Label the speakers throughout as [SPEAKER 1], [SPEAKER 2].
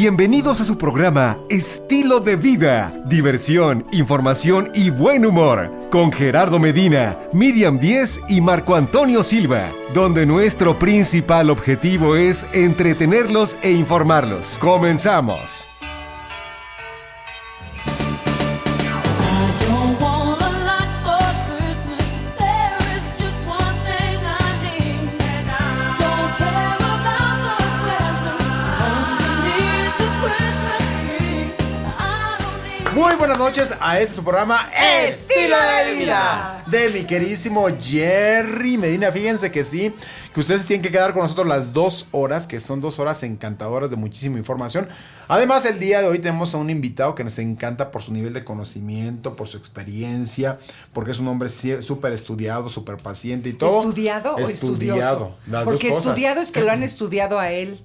[SPEAKER 1] Bienvenidos a su programa Estilo de Vida, diversión, información y buen humor, con Gerardo Medina, Miriam Díez y Marco Antonio Silva, donde nuestro principal objetivo es entretenerlos e informarlos. ¡Comenzamos!
[SPEAKER 2] Muy buenas noches a este su programa Estilo de Vida de mi queridísimo Jerry Medina. Fíjense que sí, que ustedes tienen que quedar con nosotros las 2 horas, que son 2 horas encantadoras de muchísima información. Además, el día de hoy tenemos a un invitado que nos encanta por su nivel de conocimiento, por su experiencia, porque es un hombre súper estudiado, súper paciente y todo.
[SPEAKER 3] ¿Estudiado o estudioso?
[SPEAKER 2] Porque
[SPEAKER 3] estudiado es que lo han estudiado a él.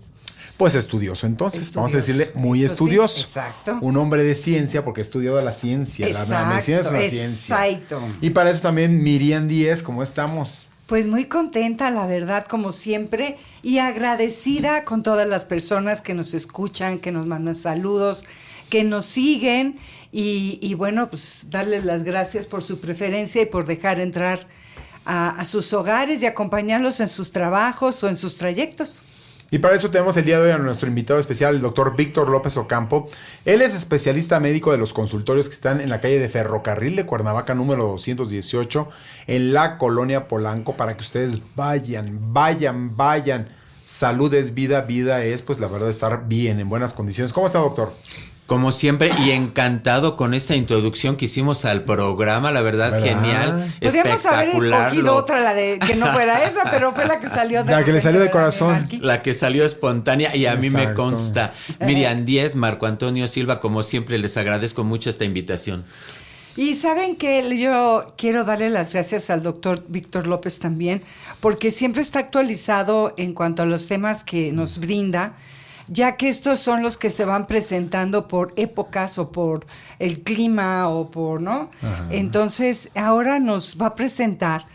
[SPEAKER 2] Pues estudioso, entonces, vamos a decirle muy
[SPEAKER 3] eso
[SPEAKER 2] estudioso.
[SPEAKER 3] Sí, exacto.
[SPEAKER 2] Un hombre de ciencia, porque ha estudiado la ciencia.
[SPEAKER 3] Exacto,
[SPEAKER 2] la medicina es una ciencia.
[SPEAKER 3] Exacto.
[SPEAKER 2] Y para eso también Miriam Díez, ¿cómo estamos?
[SPEAKER 3] Pues muy contenta, la verdad, como siempre, y agradecida con todas las personas que nos escuchan, que nos mandan saludos, que nos siguen, y bueno, pues darles las gracias por su preferencia y por dejar entrar a sus hogares y acompañarlos en sus trabajos o en sus trayectos.
[SPEAKER 2] Y para eso tenemos el día de hoy a nuestro invitado especial, el doctor Víctor López Ocampo. Él es especialista médico de los consultorios que están en la calle de Ferrocarril de Cuernavaca, número 218, en la colonia Polanco, para que ustedes vayan. Salud es vida, vida es, pues la verdad, estar bien, en buenas condiciones. ¿Cómo está, doctor?
[SPEAKER 4] Como siempre, y encantado con esa introducción que hicimos al programa, la verdad, genial,
[SPEAKER 3] podríamos haber escogido otra, la de que no fuera esa, pero fue la que salió de
[SPEAKER 2] la que le salió de corazón.
[SPEAKER 4] La que salió espontánea, y a mí me consta. Miriam Díez, Marco Antonio Silva, como siempre, les agradezco mucho esta invitación.
[SPEAKER 3] Y saben que yo quiero darle las gracias al doctor Víctor López también, porque siempre está actualizado en cuanto a los temas que nos brinda, ya que estos son los que se van presentando por épocas o por el clima o por, ¿no? Ajá. Entonces, ahora nos va a presentar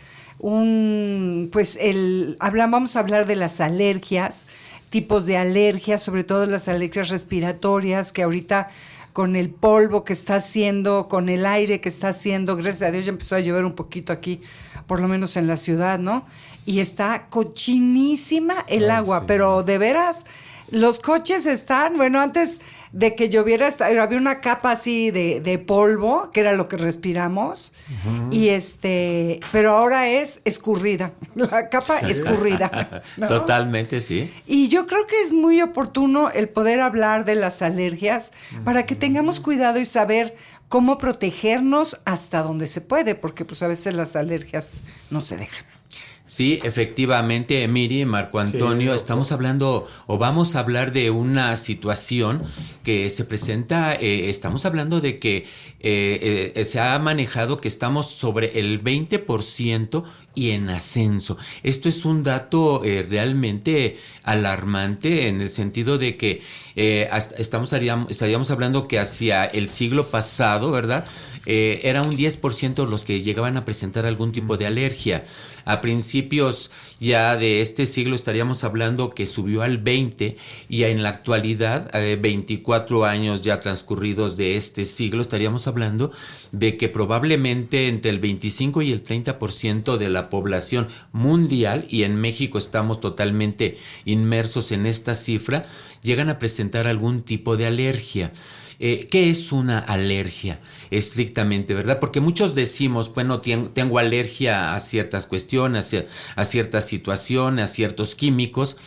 [SPEAKER 3] vamos a hablar de las alergias, tipos de alergias, sobre todo las alergias respiratorias, que ahorita con el polvo que está haciendo, con el aire que está haciendo, gracias a Dios ya empezó a llover un poquito aquí, por lo menos en la ciudad, ¿no? Y está cochinísima el agua, sí. Pero de veras, los coches están, bueno, antes de que lloviera había una capa así de polvo, que era lo que respiramos, y pero ahora es escurrida, la capa escurrida, ¿no?
[SPEAKER 4] Totalmente, sí.
[SPEAKER 3] Y yo creo que es muy oportuno el poder hablar de las alergias para que tengamos cuidado y saber cómo protegernos hasta donde se puede, porque pues a veces las alergias no se dejan.
[SPEAKER 4] Sí, efectivamente, Miri, Marco Antonio, sí, estamos hablando o vamos a hablar de una situación que se presenta, estamos hablando de que se ha manejado que estamos sobre el 20% y en ascenso. Esto es un dato realmente alarmante en el sentido de que estaríamos hablando que hacia el siglo pasado, ¿verdad? Era un 10% los que llegaban a presentar algún tipo de alergia. A principios ya de este siglo estaríamos hablando que subió al 20%, y en la actualidad, 24 años ya transcurridos de este siglo, estaríamos hablando de que probablemente entre el 25 y el 30% de la población mundial, y en México estamos totalmente inmersos en esta cifra, llegan a presentar algún tipo de alergia. ¿Qué es una alergia? Estrictamente, ¿verdad? Porque muchos decimos, bueno, tengo alergia a ciertas cuestiones, a ciertas situaciones, a ciertos químicos.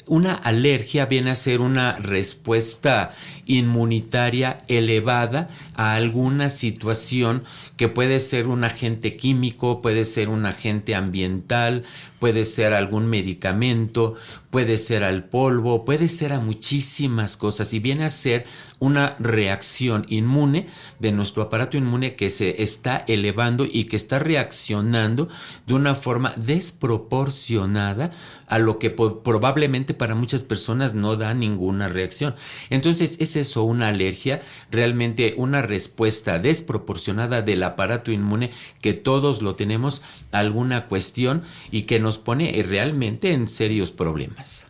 [SPEAKER 4] Una alergia viene a ser una respuesta inmunitaria elevada a alguna situación que puede ser un agente químico, puede ser un agente ambiental, puede ser algún medicamento, puede ser al polvo, puede ser a muchísimas cosas, y viene a ser una reacción inmune de nuestro aparato inmune que se está elevando y que está reaccionando de una forma desproporcionada a lo que probablemente para muchas personas no da ninguna reacción. Entonces, ¿es eso una alergia? Realmente una respuesta desproporcionada del aparato inmune, que todos lo tenemos, a alguna cuestión y que nos pone realmente en serios problemas.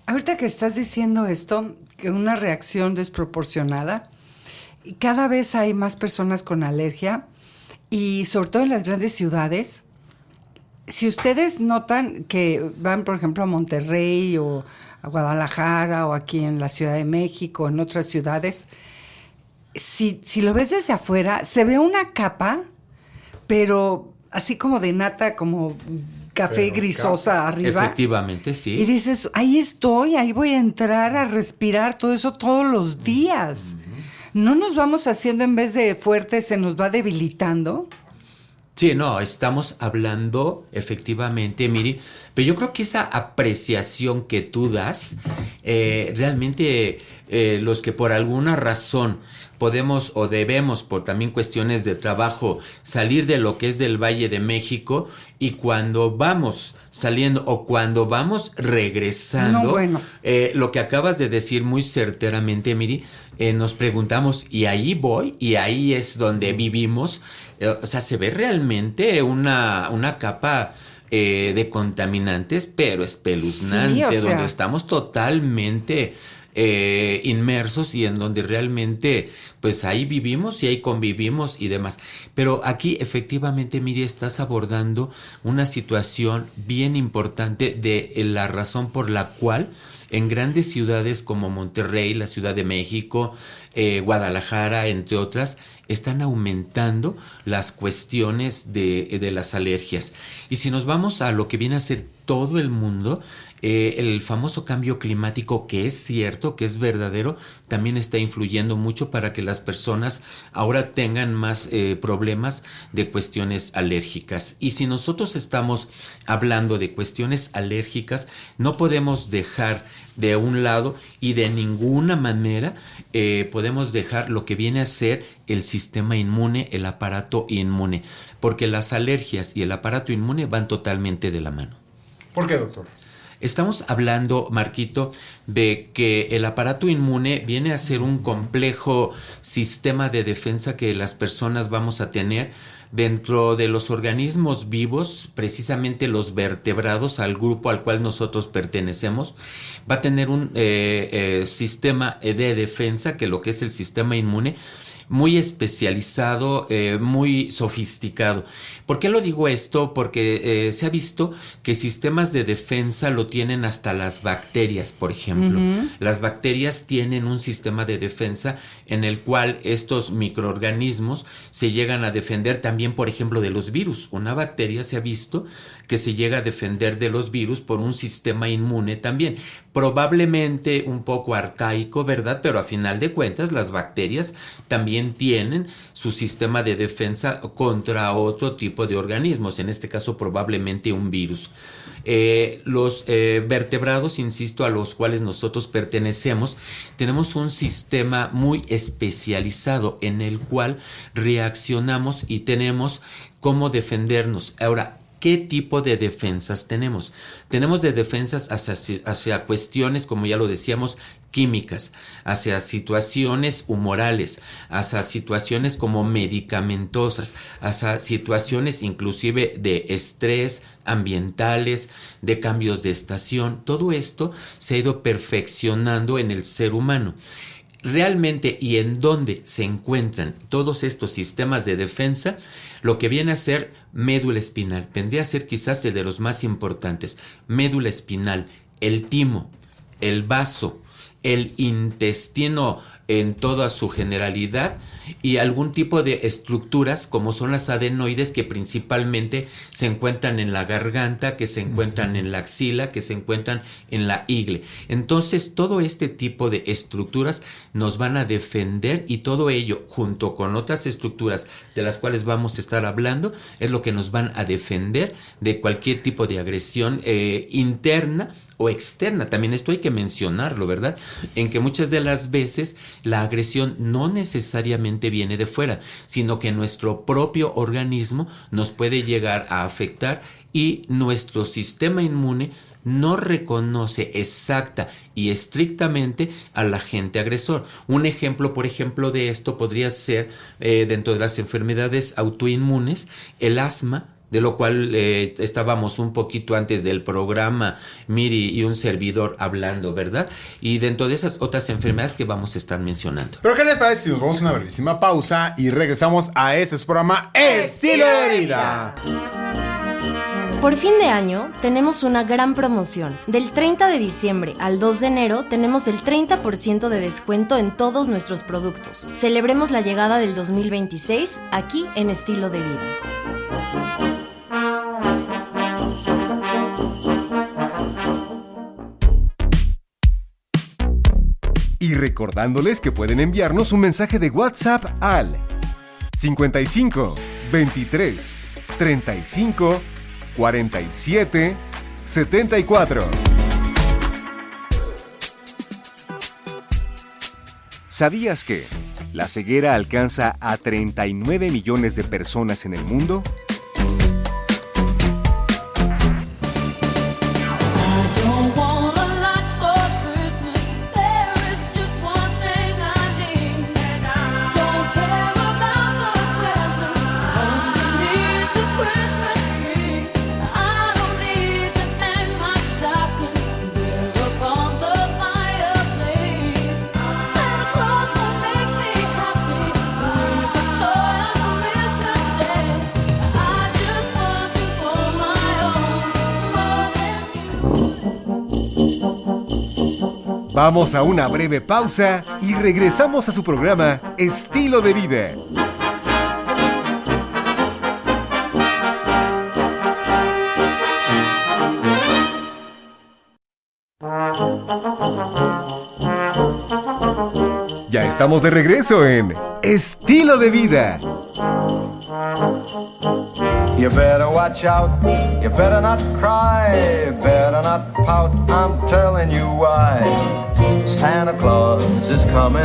[SPEAKER 3] Ahorita que estás diciendo esto, que una reacción desproporcionada, y cada vez hay más personas con alergia y sobre todo en las grandes ciudades. Si ustedes notan que van, por ejemplo, a Monterrey o a Guadalajara o aquí en la Ciudad de México, en otras ciudades, si lo ves desde afuera, se ve una capa, pero así como de nata, como café grisosa arriba.
[SPEAKER 4] Efectivamente, sí.
[SPEAKER 3] Y dices, ahí estoy, ahí voy a entrar a respirar todo eso todos los días. ¿No nos vamos haciendo, en vez de fuerte, se nos va debilitando?
[SPEAKER 4] Sí, no, estamos hablando efectivamente, Miri, pero yo creo que esa apreciación que tú das, realmente los que por alguna razón podemos o debemos, por también cuestiones de trabajo, salir de lo que es del Valle de México, y cuando vamos saliendo o cuando vamos regresando,
[SPEAKER 3] No, bueno.
[SPEAKER 4] Lo que acabas de decir muy certeramente, Miri, nos preguntamos, ¿y ahí voy? ¿Y ahí es donde vivimos? O sea, se ve realmente una capa de contaminantes, pero espeluznante,
[SPEAKER 3] Sí, o sea,
[SPEAKER 4] donde estamos totalmente inmersos y en donde realmente pues ahí vivimos y ahí convivimos y demás. Pero aquí efectivamente, Miri, estás abordando una situación bien importante de la razón por la cual en grandes ciudades como Monterrey, la Ciudad de México, Guadalajara, entre otras, están aumentando las cuestiones de las alergias. Y si nos vamos a lo que viene a ser todo el mundo, el famoso cambio climático, que es cierto, que es verdadero, también está influyendo mucho para que las personas ahora tengan más problemas de cuestiones alérgicas. Y si nosotros estamos hablando de cuestiones alérgicas, no podemos dejar de un lado y de ninguna manera podemos dejar lo que viene a ser el sistema inmune, el aparato inmune, porque las alergias y el aparato inmune van totalmente de la mano.
[SPEAKER 2] ¿Por qué, doctor?
[SPEAKER 4] Estamos hablando, Marquito, de que el aparato inmune viene a ser un complejo sistema de defensa que las personas vamos a tener dentro de los organismos vivos, precisamente los vertebrados, al grupo al cual nosotros pertenecemos. Va a tener un sistema de defensa, que lo que es el sistema inmune, muy especializado, muy sofisticado. ¿Por qué lo digo esto? Porque se ha visto que sistemas de defensa lo tienen hasta las bacterias, por ejemplo. Las bacterias tienen un sistema de defensa en el cual estos microorganismos se llegan a defender también, por ejemplo, de los virus. Una bacteria se ha visto que se llega a defender de los virus por un sistema inmune también. Probablemente un poco arcaico, ¿verdad? Pero a final de cuentas las bacterias también tienen su sistema de defensa contra otro tipo de organismos, en este caso probablemente un virus. Los vertebrados, insisto, a los cuales nosotros pertenecemos, tenemos un sistema muy especializado en el cual reaccionamos y tenemos cómo defendernos. Ahora, ¿qué tipo de defensas tenemos? Tenemos de defensas hacia cuestiones, como ya lo decíamos, químicas, hacia situaciones humorales, hacia situaciones como medicamentosas, hacia situaciones inclusive de estrés, ambientales, de cambios de estación. Todo esto se ha ido perfeccionando en el ser humano. Realmente, y en dónde se encuentran todos estos sistemas de defensa, lo que viene a ser médula espinal, vendría a ser quizás el de los más importantes. Médula espinal, el timo, el vaso, el intestino en toda su generalidad, y algún tipo de estructuras como son las adenoides, que principalmente se encuentran en la garganta, que se encuentran en la axila, que se encuentran en la ingle. Entonces todo este tipo de estructuras nos van a defender, y todo ello junto con otras estructuras de las cuales vamos a estar hablando es lo que nos van a defender de cualquier tipo de agresión interna o externa. También esto hay que mencionarlo, ¿verdad? En que muchas de las veces la agresión no necesariamente viene de fuera, sino que nuestro propio organismo nos puede llegar a afectar, y nuestro sistema inmune no reconoce exacta y estrictamente al agente agresor. Un ejemplo, por ejemplo, de esto podría ser dentro de las enfermedades autoinmunes, el asma, de lo cual estábamos un poquito antes del programa, Miri y un servidor hablando, ¿verdad? Y dentro de esas otras enfermedades que vamos a estar mencionando.
[SPEAKER 2] Pero ¿qué les parece si nos vamos a una brevísima pausa y regresamos a este su programa Estilo de Vida?
[SPEAKER 5] Por fin de año tenemos una gran promoción. Del 30 de diciembre al 2 de enero tenemos el 30% de descuento en todos nuestros productos. Celebremos la llegada del 2026 aquí en Estilo de Vida.
[SPEAKER 1] Y recordándoles que pueden enviarnos un mensaje de WhatsApp al 55 23 35 47 74. ¿Sabías que la ceguera alcanza a 39 millones de personas en el mundo? Vamos a una breve pausa y regresamos a su programa Estilo de Vida. Ya estamos de regreso en Estilo de Vida.
[SPEAKER 6] You better watch out, you better not cry, you better not pout, I'm telling you why. Santa Claus is coming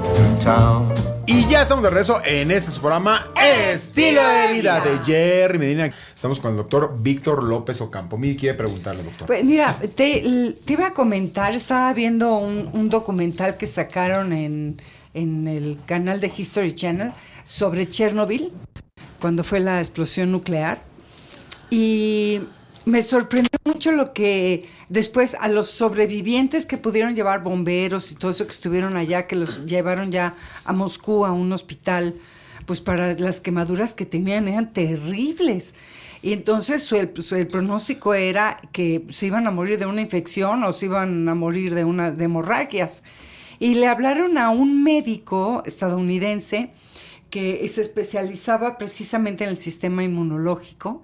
[SPEAKER 6] to town.
[SPEAKER 2] Y ya estamos de regreso en este su programa Estilo de Vida de Jerry Medina. Estamos con el doctor Víctor López Ocampo. Miri quiere preguntarle, doctor.
[SPEAKER 3] Pues mira, te iba a comentar, estaba viendo un documental que sacaron en el canal de History Channel sobre Chernobyl, cuando fue la explosión nuclear, y me sorprendió mucho lo que después a los sobrevivientes que pudieron llevar bomberos y todo eso que estuvieron allá, que los llevaron ya a Moscú a un hospital, pues para las quemaduras que tenían eran terribles. Y entonces el pronóstico era que se iban a morir de una infección o se iban a morir de hemorragias. Y le hablaron a un médico estadounidense que se especializaba precisamente en el sistema inmunológico.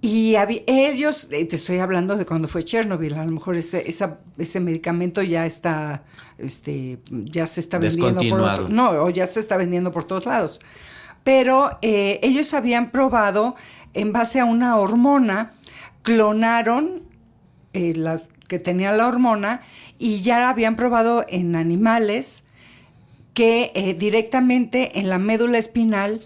[SPEAKER 3] Y ellos, te estoy hablando de cuando fue Chernobyl, a lo mejor ese medicamento ya está, ya se está vendiendo o ya se está vendiendo por todos lados. Pero ellos habían probado, en base a una hormona, clonaron la que tenía la hormona y ya la habían probado en animales que directamente en la médula espinal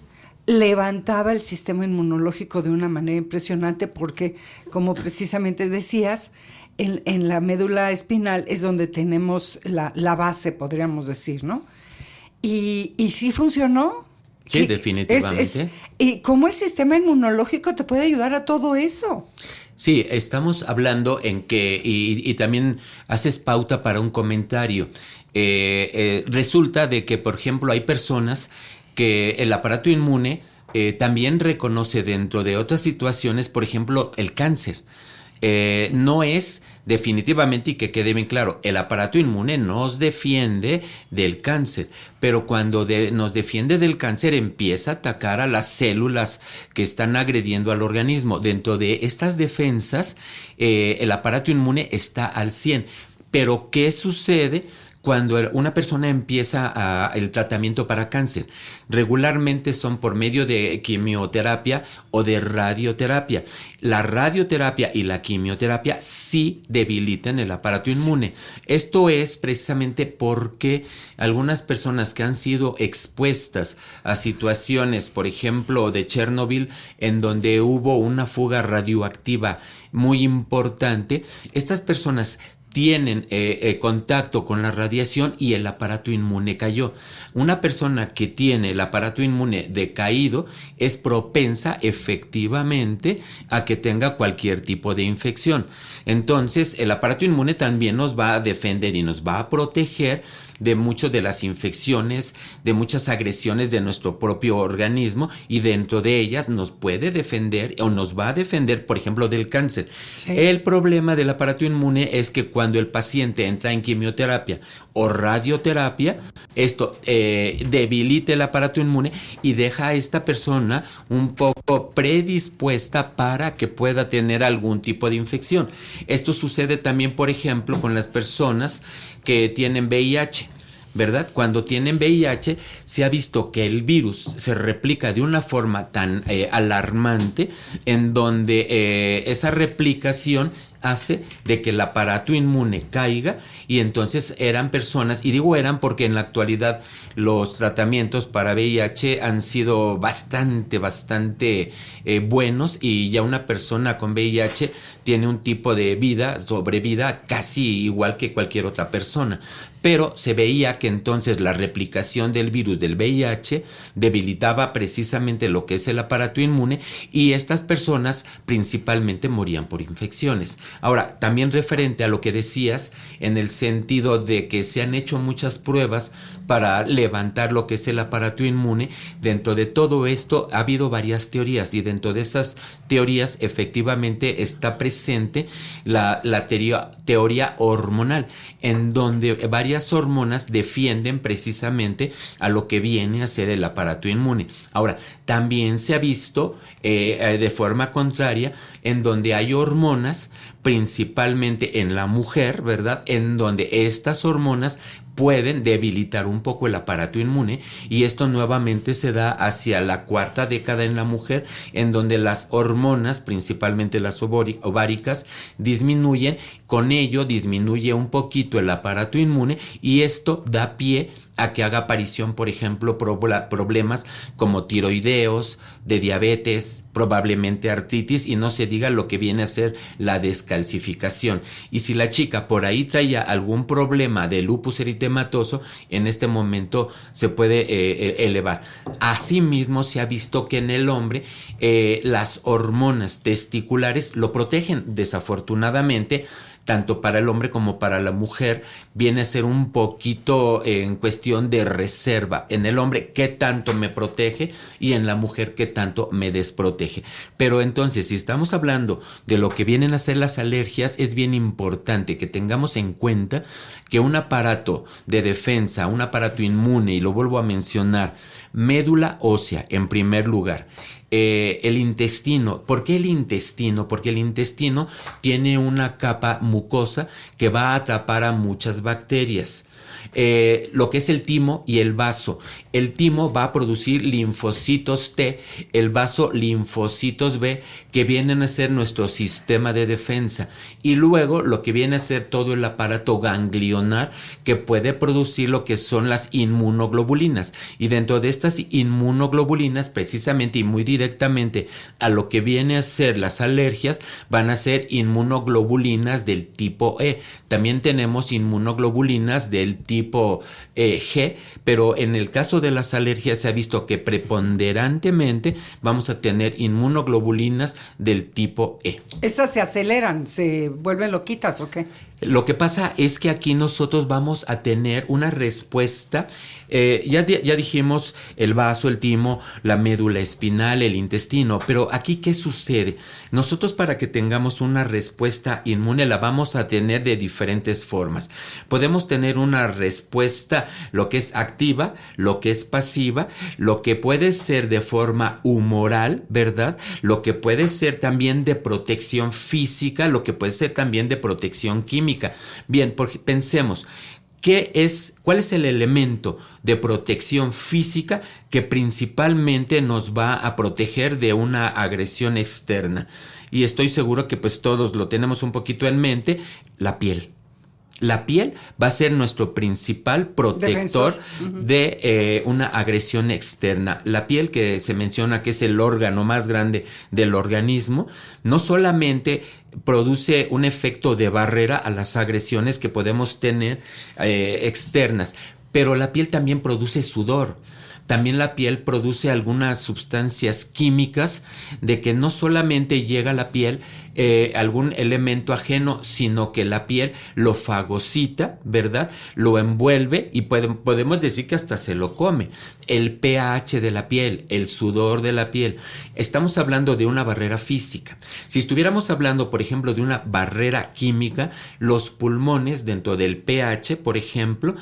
[SPEAKER 3] levantaba el sistema inmunológico de una manera impresionante porque, como precisamente decías, en la médula espinal es donde tenemos la base, podríamos decir, ¿no? Y sí funcionó.
[SPEAKER 4] Sí, definitivamente.
[SPEAKER 3] ¿Y cómo el sistema inmunológico te puede ayudar a todo eso?
[SPEAKER 4] Sí, estamos hablando en que, y también haces pauta para un comentario. Resulta de que, por ejemplo, hay personas que el aparato inmune también reconoce dentro de otras situaciones, por ejemplo, el cáncer. No es definitivamente, y que quede bien claro, el aparato inmune nos defiende del cáncer, pero cuando nos defiende del cáncer empieza a atacar a las células que están agrediendo al organismo. Dentro de estas defensas, el aparato inmune está al 100. Pero ¿qué sucede cuando una persona empieza el tratamiento para cáncer? Regularmente son por medio de quimioterapia o de radioterapia. La radioterapia y la quimioterapia sí debilitan el aparato inmune. Esto es precisamente porque algunas personas que han sido expuestas a situaciones, por ejemplo, de Chernobyl, en donde hubo una fuga radioactiva muy importante, estas personas tienen contacto con la radiación y el aparato inmune cayó. Una persona que tiene el aparato inmune decaído es propensa efectivamente a que tenga cualquier tipo de infección. Entonces, el aparato inmune también nos va a defender y nos va a proteger de muchas de las infecciones, de muchas agresiones de nuestro propio organismo, y dentro de ellas nos puede defender o nos va a defender, por ejemplo, del cáncer.
[SPEAKER 3] Sí.
[SPEAKER 4] El problema del aparato inmune es que cuando el paciente entra en quimioterapia o radioterapia, esto debilita el aparato inmune y deja a esta persona un poco predispuesta para que pueda tener algún tipo de infección. Esto sucede también, por ejemplo, con las personas que tienen VIH. ¿Verdad? Cuando tienen VIH se ha visto que el virus se replica de una forma tan alarmante, en donde esa replicación hace de que el aparato inmune caiga, y entonces eran personas, y digo eran porque en la actualidad los tratamientos para VIH han sido bastante buenos, y ya una persona con VIH tiene un tipo de vida, sobrevida casi igual que cualquier otra persona. Pero se veía que entonces la replicación del virus del VIH debilitaba precisamente lo que es el aparato inmune, y estas personas principalmente morían por infecciones. Ahora, también referente a lo que decías, en el sentido de que se han hecho muchas pruebas para levantar lo que es el aparato inmune, dentro de todo esto ha habido varias teorías, y dentro de esas teorías efectivamente está presente la teoría hormonal, en donde varias hormonas defienden precisamente a lo que viene a ser el aparato inmune. Ahora, también se ha visto de forma contraria, en donde hay hormonas, principalmente en la mujer, ¿verdad?, en donde estas hormonas pueden debilitar un poco el aparato inmune, y esto nuevamente se da hacia la cuarta década en la mujer, en donde las hormonas, principalmente las ováricas, disminuyen. Con ello disminuye un poquito el aparato inmune, y esto da pie a que haga aparición, por ejemplo, problemas como tiroideos, de diabetes, probablemente artritis, y no se diga lo que viene a ser la descalcificación. Y si la chica por ahí traía algún problema de lupus eritematoso, en este momento se puede elevar. Asimismo, se ha visto que en el hombre las hormonas testiculares lo protegen. Desafortunadamente, tanto para el hombre como para la mujer, viene a ser un poquito en cuestión de reserva. En el hombre, ¿qué tanto me protege? Y en la mujer, ¿qué tanto me desprotege? Pero entonces, si estamos hablando de lo que vienen a ser las alergias, es bien importante que tengamos en cuenta que un aparato de defensa, un aparato inmune, y lo vuelvo a mencionar, médula ósea en primer lugar, el intestino. ¿Por qué el intestino? Porque el intestino tiene una capa mucosa que va a atrapar a muchas bacterias. Lo que es el timo y el vaso. El timo va a producir linfocitos T, el vaso linfocitos B, que vienen a ser nuestro sistema de defensa, y luego lo que viene a ser todo el aparato ganglionar, que puede producir lo que son las inmunoglobulinas, y dentro de estas inmunoglobulinas, precisamente y muy directamente a lo que viene a ser las alergias, van a ser inmunoglobulinas del tipo E. También tenemos inmunoglobulinas del tipo G, pero en el caso de las alergias se ha visto que preponderantemente vamos a tener inmunoglobulinas del tipo E.
[SPEAKER 3] ¿Esas se aceleran, se vuelven loquitas o qué?
[SPEAKER 4] Lo que pasa es que aquí nosotros vamos a tener una respuesta, ya dijimos el vaso, el timo, la médula espinal, el intestino, pero aquí ¿qué sucede? Nosotros, para que tengamos una respuesta inmune, la vamos a tener de diferentes formas. Podemos tener una respuesta, lo que es activa, lo que es pasiva, lo que puede ser de forma humoral, ¿verdad? Lo que puede ser también de protección física, lo que puede ser también de protección química. Bien, pensemos, ¿cuál es el elemento de protección física que principalmente nos va a proteger de una agresión externa? Y estoy seguro que pues todos lo tenemos un poquito en mente: la piel. La piel va a ser nuestro principal protector de una agresión externa. La piel, que se menciona que es el órgano más grande del organismo, no solamente produce un efecto de barrera a las agresiones que podemos tener externas, pero la piel también produce sudor. También la piel produce algunas sustancias químicas de que no solamente llega a la piel algún elemento ajeno, sino que la piel lo fagocita, ¿verdad? Lo envuelve y podemos decir que hasta se lo come. El pH de la piel, el sudor de la piel. Estamos hablando de una barrera física. Si estuviéramos hablando, por ejemplo, de una barrera química, los pulmones dentro del pH, por ejemplo,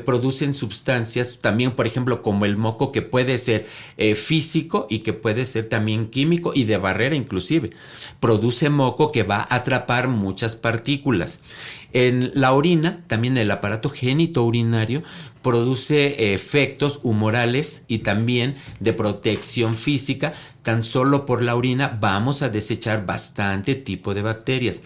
[SPEAKER 4] producen sustancias también, por ejemplo, como el moco, que puede ser físico y que puede ser también químico y de barrera inclusive. Produce moco que va a atrapar muchas partículas. En la orina, también el aparato genitourinario produce efectos humorales y también de protección física. Tan solo por la orina vamos a desechar bastante tipo de bacterias.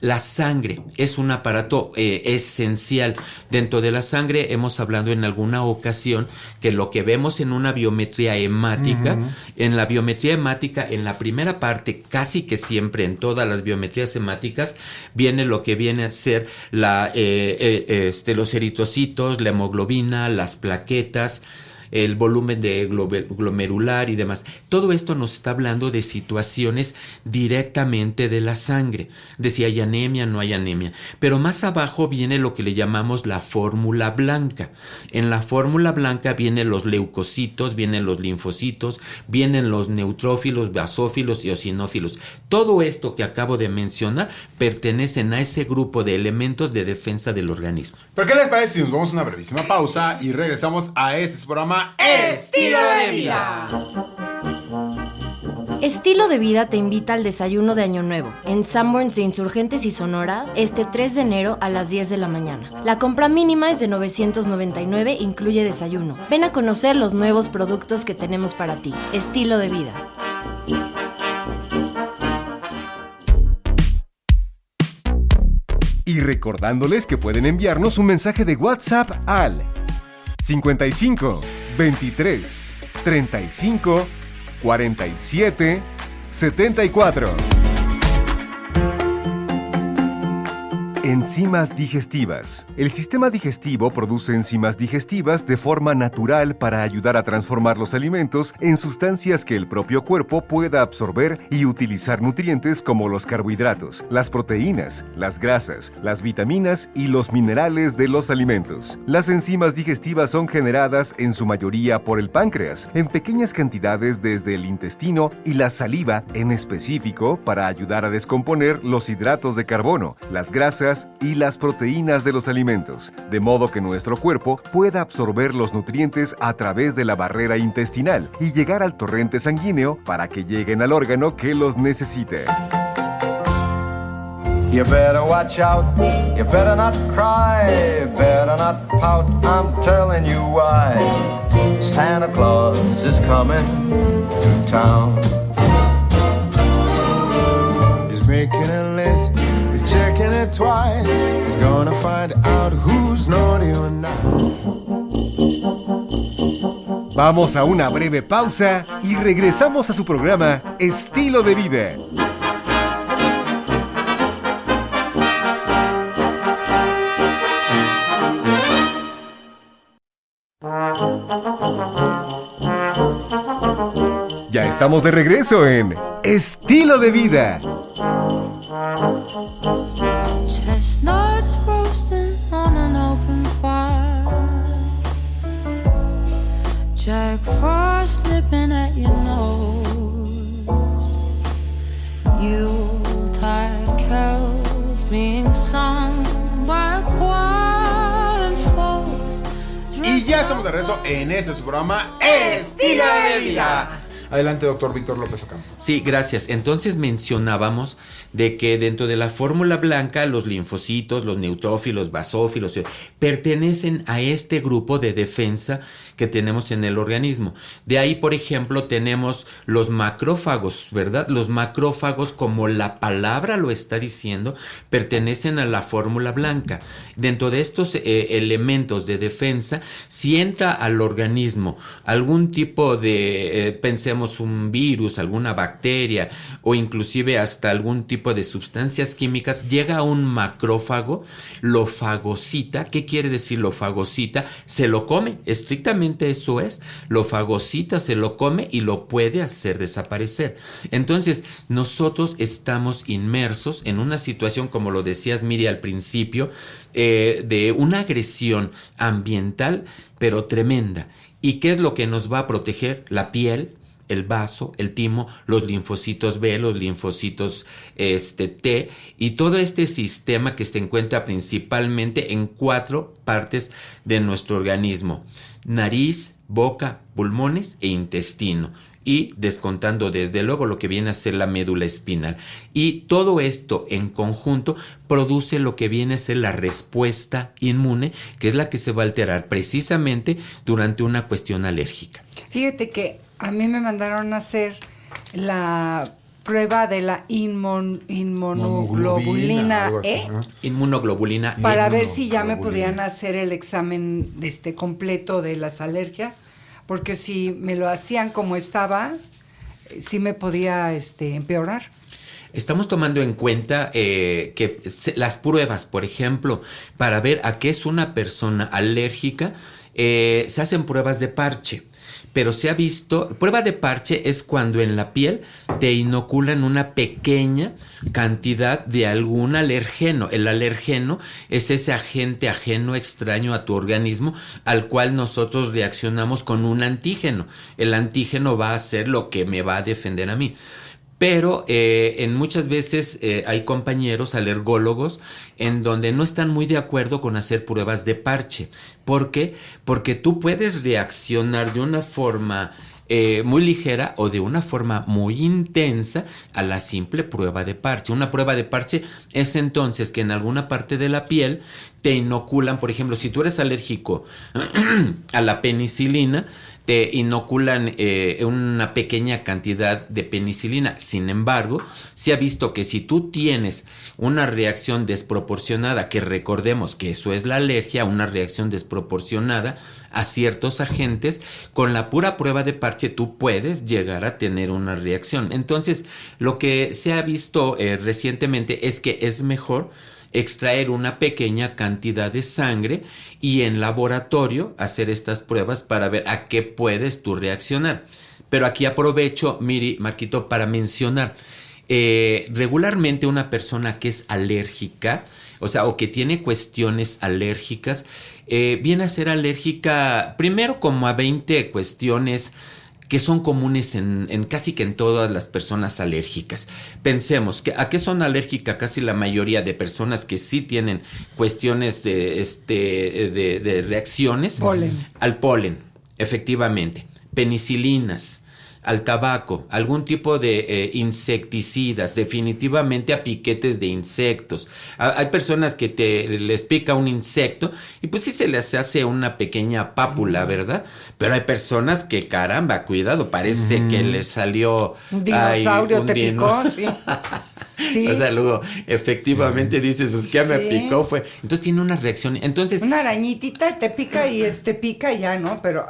[SPEAKER 4] La sangre es un aparato esencial. Dentro de la sangre hemos hablado en alguna ocasión que lo que vemos en una biometría hemática, en la biometría hemática, en la primera parte, casi que siempre en todas las biometrías hemáticas, viene lo que viene a ser los eritrocitos, la hemoglobina, las plaquetas, el volumen de glomerular y demás. Todo esto nos está hablando de situaciones directamente de la sangre, de si hay anemia, no hay anemia. Pero más abajo viene lo que le llamamos la fórmula blanca. En la fórmula blanca vienen los leucocitos, vienen los linfocitos, vienen los neutrófilos, basófilos y eosinófilos. Todo esto que acabo de mencionar pertenecen a ese grupo de elementos de defensa del organismo.
[SPEAKER 2] ¿Pero qué les parece si nos vamos a una brevísima pausa y regresamos a este programa Estilo de Vida?
[SPEAKER 5] Estilo de Vida te invita al desayuno de Año Nuevo en Sanborns de Insurgentes y Sonora este 3 de enero a las 10 de la mañana. La compra mínima es de $999, incluye desayuno. Ven a conocer los nuevos productos que tenemos para ti. Estilo de Vida.
[SPEAKER 1] Y recordándoles que pueden enviarnos un mensaje de WhatsApp al 55 23 35 47 74. Enzimas digestivas. El sistema digestivo produce enzimas digestivas de forma natural para ayudar a transformar los alimentos en sustancias que el propio cuerpo pueda absorber y utilizar nutrientes como los carbohidratos, las proteínas, las grasas, las vitaminas y los minerales de los alimentos. Las enzimas digestivas son generadas en su mayoría por el páncreas, en pequeñas cantidades desde el intestino y la saliva en específico para ayudar a descomponer los hidratos de carbono, las grasas y las proteínas de los alimentos, de modo que nuestro cuerpo pueda absorber los nutrientes a través de la barrera intestinal y llegar al torrente sanguíneo para que lleguen al órgano que los necesite.
[SPEAKER 6] You better watch out, you better not cry, better not pout, I'm telling you why. Santa Claus is coming to town. He's making a list, he's checking it twice, he's gonna find out who's naughty or not.
[SPEAKER 1] Vamos a una breve pausa y regresamos a su programa Estilo de Vida. Ya estamos de regreso en Estilo de Vida.
[SPEAKER 7] Chestnuts roasting on an open fire, Jack Frost nipping at your nose, Yuletide carols being sung by a choir and folks.
[SPEAKER 2] Y ya estamos de regreso en este su programa Estilo de Vida. Adelante, doctor Víctor López Ocampo.
[SPEAKER 4] Sí, gracias. Entonces mencionábamos de que dentro de la fórmula blanca los linfocitos, los neutrófilos, basófilos, pertenecen a este grupo de defensa que tenemos en el organismo. De ahí, por ejemplo, tenemos los macrófagos, ¿verdad? Los macrófagos, como la palabra lo está diciendo, pertenecen a la fórmula blanca. Dentro de estos elementos de defensa, si entra al organismo algún tipo de, pensemos un virus, alguna bacteria o inclusive hasta algún tipo de sustancias químicas, llega a un macrófago, lo fagocita. ¿Qué quiere decir lo fagocita? Se lo come, estrictamente eso es, lo fagocita, se lo come y lo puede hacer desaparecer. Entonces, nosotros estamos inmersos en una situación, como lo decías, Miri, al principio, de una agresión ambiental, pero tremenda. ¿Y qué es lo que nos va a proteger? La piel, el vaso, el timo, los linfocitos B, los linfocitos T, y todo este sistema que se encuentra principalmente en 4 partes de nuestro organismo: nariz, boca, pulmones e intestino, y descontando desde luego lo que viene a ser la médula espinal. Y todo esto en conjunto produce lo que viene a ser la respuesta inmune, que es la que se va a alterar precisamente durante una cuestión alérgica.
[SPEAKER 3] Fíjate que a mí me mandaron a hacer la prueba de la inmunoglobulina
[SPEAKER 2] algo así,
[SPEAKER 3] E,
[SPEAKER 2] ¿no?
[SPEAKER 4] Inmunoglobulina E.
[SPEAKER 3] para ver si ya me
[SPEAKER 2] Inmunoglobulina.
[SPEAKER 3] podían hacer el examen completo de las alergias, porque si me lo hacían como estaba, sí me podía empeorar.
[SPEAKER 4] Estamos tomando en cuenta que las pruebas, por ejemplo, para ver a qué es una persona alérgica, se hacen pruebas de parche. Pero se ha visto, prueba de parche es cuando en la piel te inoculan una pequeña cantidad de algún alergeno. El alergeno es ese agente ajeno, extraño a tu organismo, al cual nosotros reaccionamos con un antígeno. El antígeno va a ser lo que me va a defender a mí. Pero en muchas veces hay compañeros alergólogos en donde no están muy de acuerdo con hacer pruebas de parche. ¿Por qué? Porque tú puedes reaccionar de una forma muy ligera o de una forma muy intensa a la simple prueba de parche. Una prueba de parche es entonces que en alguna parte de la piel te inoculan, por ejemplo, si tú eres alérgico a la penicilina, te inoculan una pequeña cantidad de penicilina. Sin embargo, se ha visto que si tú tienes una reacción desproporcionada, que recordemos que eso es la alergia, una reacción desproporcionada a ciertos agentes, con la pura prueba de parche tú puedes llegar a tener una reacción. Entonces, lo que se ha visto recientemente es que es mejor extraer una pequeña cantidad de sangre y en laboratorio hacer estas pruebas para ver a qué puedes tú reaccionar. Pero aquí aprovecho, Miri, Marquito, para mencionar, regularmente una persona que es alérgica, o que tiene cuestiones alérgicas, viene a ser alérgica primero como a 20 cuestiones que son comunes en casi que en todas las personas alérgicas. Pensemos, ¿a qué son alérgicas casi la mayoría de personas que sí tienen cuestiones de reacciones?
[SPEAKER 3] Polen.
[SPEAKER 4] Al polen, efectivamente. Penicilinas, al tabaco, algún tipo de insecticidas, definitivamente a piquetes de insectos. Hay personas que les pica un insecto y pues sí se les hace una pequeña pápula, ¿verdad? Pero hay personas que, caramba, cuidado, parece que les salió
[SPEAKER 3] Un dinosaurio
[SPEAKER 4] un
[SPEAKER 3] te picó, sí. Sí.
[SPEAKER 4] O sea, luego efectivamente dices, pues ¿qué me
[SPEAKER 3] Sí.
[SPEAKER 4] picó? Entonces tiene una reacción. Entonces,
[SPEAKER 3] Una arañitita te pica y pica y ya, ¿no? Pero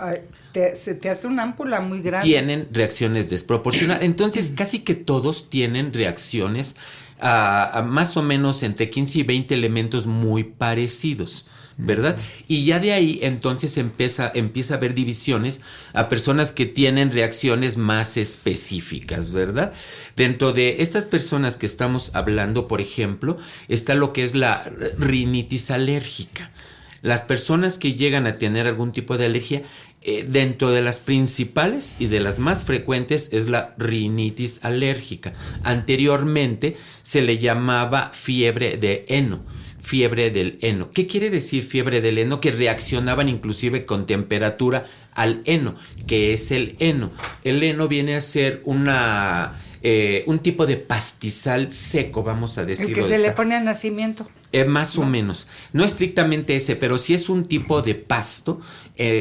[SPEAKER 3] se te hace una ámpula muy grande.
[SPEAKER 4] tienen reacciones desproporcionadas. Entonces, casi que todos tienen reacciones a más o menos entre 15 y 20 elementos muy parecidos, ¿verdad? Y ya de ahí entonces empieza a haber divisiones a personas que tienen reacciones más específicas, ¿verdad? Dentro de estas personas que estamos hablando, por ejemplo, está lo que es la rinitis alérgica. Las personas que llegan a tener algún tipo de alergia, dentro de las principales y de las más frecuentes es la rinitis alérgica. Anteriormente se le llamaba fiebre de heno. fiebre del heno. ¿Qué quiere decir fiebre del heno? Que reaccionaban inclusive con temperatura al heno, que es el heno. El heno viene a ser un tipo de pastizal seco, vamos a decirlo.
[SPEAKER 3] El que se le pone a nacimiento.
[SPEAKER 4] Más o menos. No estrictamente ese, pero sí es un tipo de pasto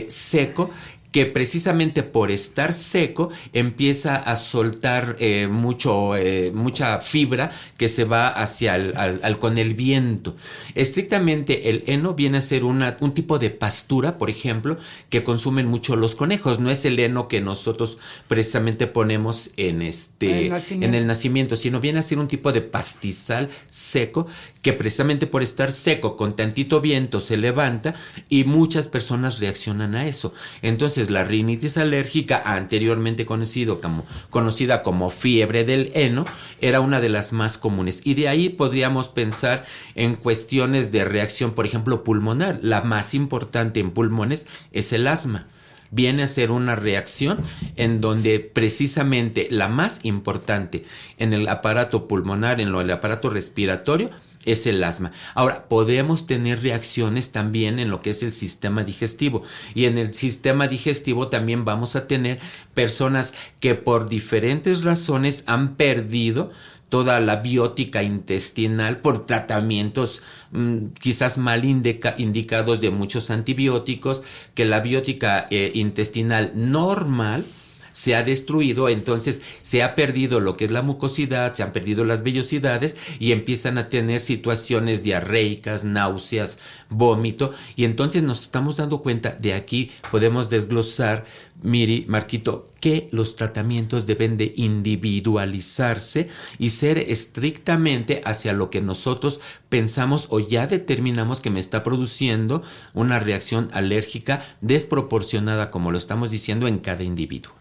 [SPEAKER 4] seco que precisamente por estar seco empieza a soltar mucha fibra que se va hacia con el viento. Estrictamente el heno viene a ser un tipo de pastura, por ejemplo, que consumen mucho los conejos. No es el heno que nosotros precisamente ponemos en el nacimiento, sino viene a ser un tipo de pastizal seco que precisamente por estar seco con tantito viento se levanta y muchas personas reaccionan a eso. Entonces la rinitis alérgica, anteriormente conocida como fiebre del heno, era una de las más comunes. Y de ahí podríamos pensar en cuestiones de reacción, por ejemplo, pulmonar. La más importante en pulmones es el asma. Viene a ser una reacción en donde precisamente la más importante en el aparato pulmonar, en el aparato respiratorio, es el asma. Ahora, podemos tener reacciones también en lo que es el sistema digestivo. Y en el sistema digestivo también vamos a tener personas que por diferentes razones han perdido toda la biótica intestinal por tratamientos quizás mal indicados de muchos antibióticos, que la biótica intestinal normal se ha destruido, entonces se ha perdido lo que es la mucosidad, se han perdido las vellosidades y empiezan a tener situaciones diarreicas, náuseas, vómito, y entonces nos estamos dando cuenta, de aquí podemos desglosar, Miri, Marquito, que los tratamientos deben de individualizarse y ser estrictamente hacia lo que nosotros pensamos o ya determinamos que me está produciendo una reacción alérgica desproporcionada, como lo estamos diciendo, en cada individuo.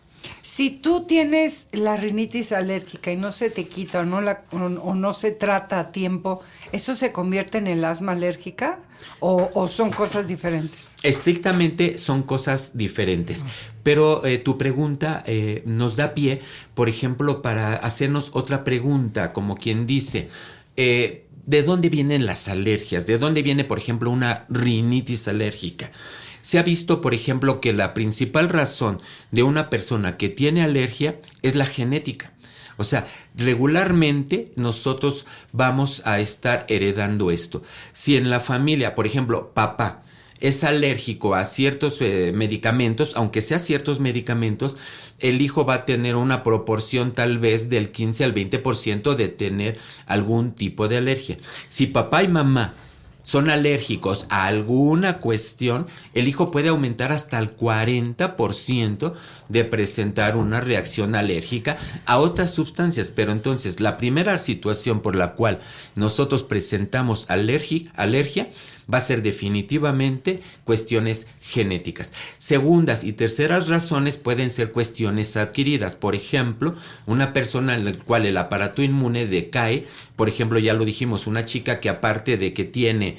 [SPEAKER 3] Si tú tienes la rinitis alérgica y no se te quita o no se trata a tiempo, ¿eso se convierte en el asma alérgica o son cosas diferentes?
[SPEAKER 4] Estrictamente son cosas diferentes, pero tu pregunta nos da pie, por ejemplo, para hacernos otra pregunta, como quien dice, ¿de dónde vienen las alergias? ¿De dónde viene, por ejemplo, una rinitis alérgica? Se ha visto, por ejemplo, que la principal razón de una persona que tiene alergia es la genética. O sea, regularmente nosotros vamos a estar heredando esto. Si en la familia, por ejemplo, papá es alérgico a ciertos medicamentos, aunque sea ciertos medicamentos, el hijo va a tener una proporción tal vez del 15 al 20% de tener algún tipo de alergia. Si papá y mamá son alérgicos a alguna cuestión, el hijo puede aumentar hasta el 40% de presentar una reacción alérgica a otras sustancias. Pero entonces, la primera situación por la cual nosotros presentamos alergia va a ser definitivamente cuestiones genéticas. Segundas y terceras razones pueden ser cuestiones adquiridas. Por ejemplo, una persona en la cual el aparato inmune decae, por ejemplo, ya lo dijimos, una chica que aparte de que tiene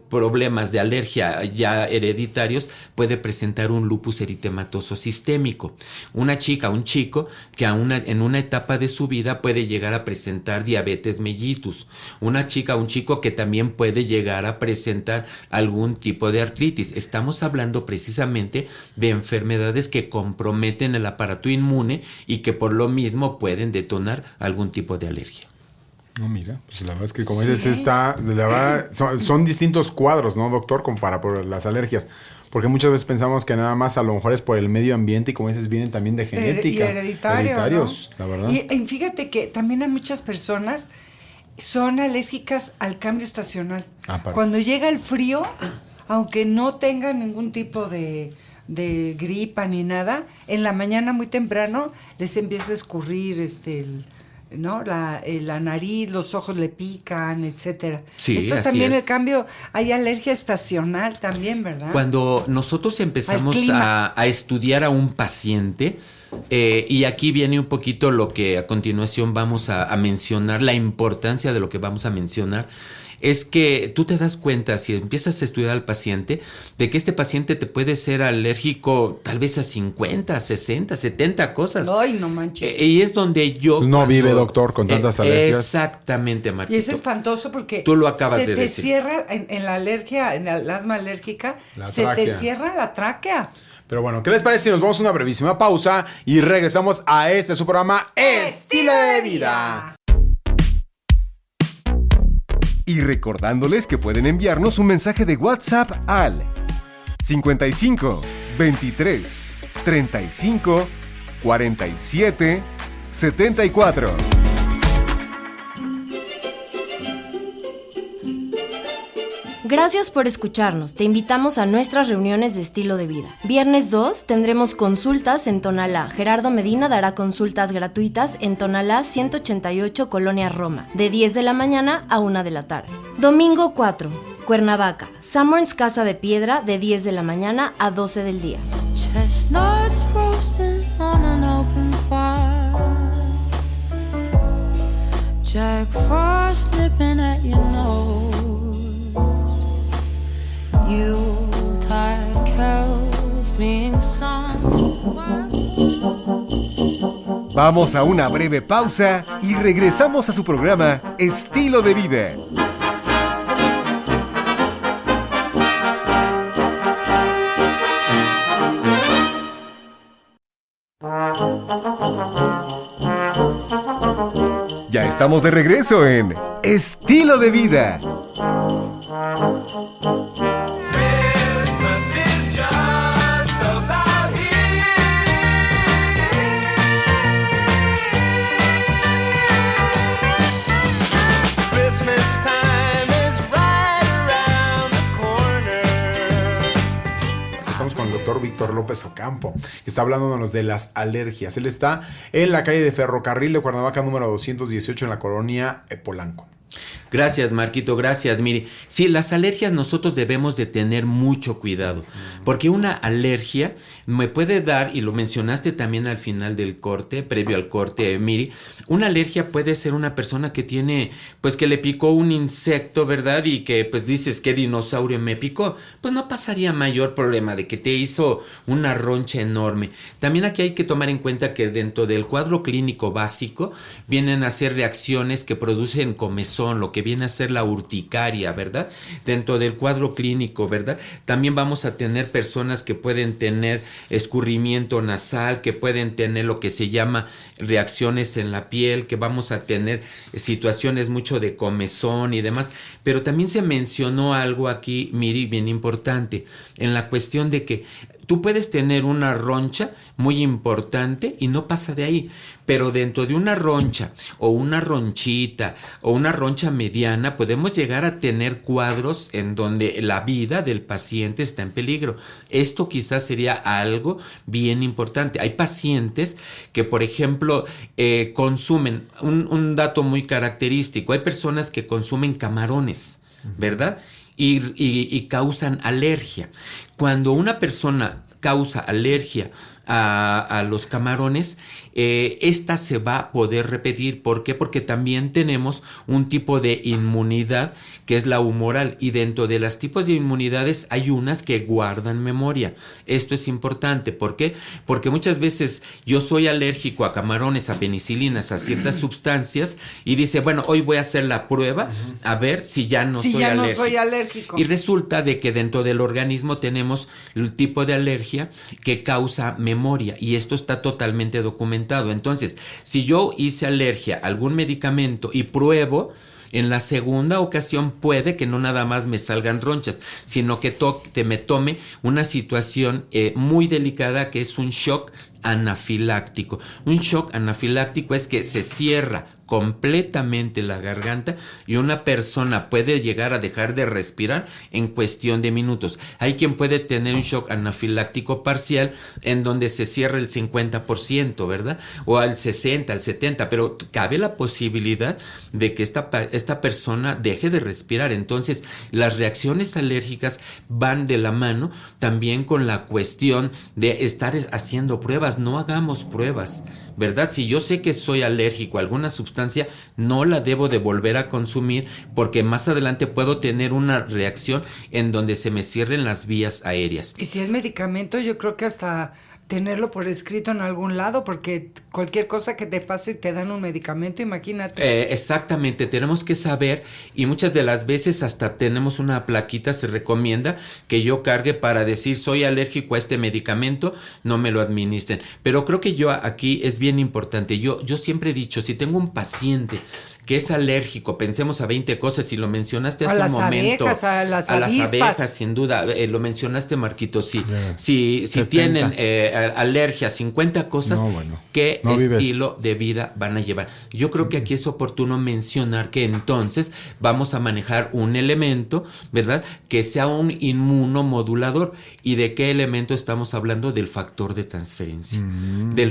[SPEAKER 4] problemas de alergia ya hereditarios, puede presentar un lupus eritematoso sistémico. Una chica, un chico que en una etapa de su vida puede llegar a presentar diabetes mellitus. Una chica, un chico que también puede llegar a presentar algún tipo de artritis. Estamos hablando precisamente de enfermedades que comprometen el aparato inmune y que por lo mismo pueden detonar algún tipo de alergia.
[SPEAKER 8] No, mira, pues la verdad es que como dices, la verdad, son distintos cuadros, ¿no, doctor? Como por las alergias. Porque muchas veces pensamos que nada más a lo mejor es por el medio ambiente y como dices, vienen también de genética.
[SPEAKER 3] Y hereditarios,
[SPEAKER 8] ¿no? La verdad.
[SPEAKER 3] Y fíjate que también hay muchas personas son alérgicas al cambio estacional. Cuando llega el frío, aunque no tengan ningún tipo de gripa ni nada, en la mañana muy temprano les empieza a escurrir la nariz, los ojos le pican, etcétera.
[SPEAKER 4] Sí,
[SPEAKER 3] esto también el cambio, hay alergia estacional también, ¿verdad?
[SPEAKER 4] Cuando nosotros empezamos a estudiar a un paciente, y aquí viene un poquito lo que a continuación vamos a mencionar, la importancia de lo que vamos a mencionar. es que tú te das cuenta, si empiezas a estudiar al paciente, de que este paciente te puede ser alérgico tal vez a 50, 60, 70 cosas.
[SPEAKER 3] Ay, no manches.
[SPEAKER 4] Y es donde yo...
[SPEAKER 8] Pues no vive, doctor, con tantas alergias.
[SPEAKER 4] Exactamente, Marquito.
[SPEAKER 3] Y es espantoso porque
[SPEAKER 4] Tú lo acabas de
[SPEAKER 3] se te
[SPEAKER 4] decir.
[SPEAKER 3] cierra en la alergia, en el asma alérgica,
[SPEAKER 8] La
[SPEAKER 3] se te
[SPEAKER 8] tráquea.
[SPEAKER 3] cierra la tráquea.
[SPEAKER 8] Pero bueno, ¿qué les parece si nos vamos a una brevísima pausa y regresamos a su programa Estilo de Vida?
[SPEAKER 1] Y recordándoles que pueden enviarnos un mensaje de WhatsApp al 55 23 35 47 74.
[SPEAKER 5] Gracias por escucharnos. Te invitamos a nuestras reuniones de estilo de vida. Viernes 2 tendremos consultas en Tonalá. Gerardo Medina dará consultas gratuitas en Tonalá 188 Colonia Roma, de 10 de la mañana a 1 de la tarde. Domingo 4, Cuernavaca. Sanborns Casa de Piedra, de 10 de la mañana a 12 del día.
[SPEAKER 7] Chestnuts roasting on an open fire. Jack Frost nipping at your nose. Yuletide carols being sung.
[SPEAKER 1] Vamos a una breve pausa y regresamos a su programa Estilo de Vida. Ya estamos de regreso en Estilo de Vida.
[SPEAKER 8] Víctor López Ocampo, que está hablándonos de las alergias. Él está en la calle de Ferrocarril de Cuernavaca, número 218, en la colonia Polanco.
[SPEAKER 4] Gracias, Marquito, gracias. Mire, sí, las alergias nosotros debemos de tener mucho cuidado, porque una alergia me puede dar, y lo mencionaste también al final del corte, previo al corte, Miri, una alergia puede ser una persona que tiene, pues que le picó un insecto, ¿verdad? Y que pues dices, ¿qué dinosaurio me picó? Pues no pasaría mayor problema de que te hizo una roncha enorme. También aquí hay que tomar en cuenta que dentro del cuadro clínico básico vienen a ser reacciones que producen comezón, lo que viene a ser la urticaria, ¿verdad? Dentro del cuadro clínico, ¿verdad? También vamos a tener personas que pueden tener escurrimiento nasal, que pueden tener lo que se llama reacciones en la piel, que vamos a tener situaciones mucho de comezón y demás. Pero también se mencionó algo aquí, Miri, bien importante, en la cuestión de que tú puedes tener una roncha muy importante y no pasa de ahí, pero dentro de una roncha o una ronchita o una roncha mediana podemos llegar a tener cuadros en donde la vida del paciente está en peligro. Esto quizás sería algo bien importante. Hay pacientes que, por ejemplo, consumen, un dato muy característico, hay personas que consumen camarones, ¿verdad? Y causan alergia. Cuando una persona causa alergia a los camarones, esta se va a poder repetir. ¿Por qué? Porque también tenemos un tipo de inmunidad que es la humoral, y dentro de los tipos de inmunidades hay unas que guardan memoria. Esto es importante. ¿Por qué? Porque muchas veces yo soy alérgico a camarones, a penicilinas, a ciertas sustancias, y dice, bueno, hoy voy a hacer la prueba a ver si ya no soy alérgico. Y resulta de que dentro del organismo tenemos el tipo de alergia que causa memoria, y esto está totalmente documentado. Entonces, si yo hice alergia a algún medicamento y pruebo, en la segunda ocasión puede que no nada más me salgan ronchas, sino que me tome una situación muy delicada, que es un shock anafiláctico. Un shock anafiláctico es que se cierra completamente la garganta y una persona puede llegar a dejar de respirar en cuestión de minutos. Hay quien puede tener un shock anafiláctico parcial en donde se cierra el 50%, ¿verdad? O al 60, al 70, pero cabe la posibilidad de que esta persona deje de respirar. Entonces, las reacciones alérgicas van de la mano también con la cuestión de estar haciendo pruebas pruebas, no hagamos pruebas, ¿verdad? Si yo sé que soy alérgico a alguna sustancia, no la debo de volver a consumir porque más adelante puedo tener una reacción en donde se me cierren las vías aéreas.
[SPEAKER 3] Y si es medicamento, yo creo que hasta tenerlo por escrito en algún lado, porque cualquier cosa que te pase te dan un medicamento, imagínate.
[SPEAKER 4] Exactamente, tenemos que saber, y muchas de las veces hasta tenemos una plaquita, se recomienda que yo cargue para decir soy alérgico a este medicamento, no me lo administren. Pero creo que yo aquí es bien importante, yo siempre he dicho, si tengo un paciente que es alérgico, pensemos a 20 cosas, y lo mencionaste hace un momento.
[SPEAKER 3] Abejas, a las
[SPEAKER 4] a
[SPEAKER 3] avispas.
[SPEAKER 4] las abejas, sin duda, lo mencionaste, Marquito, sí.
[SPEAKER 8] Yeah.
[SPEAKER 4] Si
[SPEAKER 8] 70.
[SPEAKER 4] tienen alergia, 50 cosas,
[SPEAKER 8] No, bueno,
[SPEAKER 4] ¿qué
[SPEAKER 8] no vives.
[SPEAKER 4] estilo de vida van a llevar? Yo creo que aquí es oportuno mencionar que entonces vamos a manejar un elemento, ¿verdad? Que sea un inmunomodulador. ¿Y de qué elemento estamos hablando? Del factor de transferencia. Del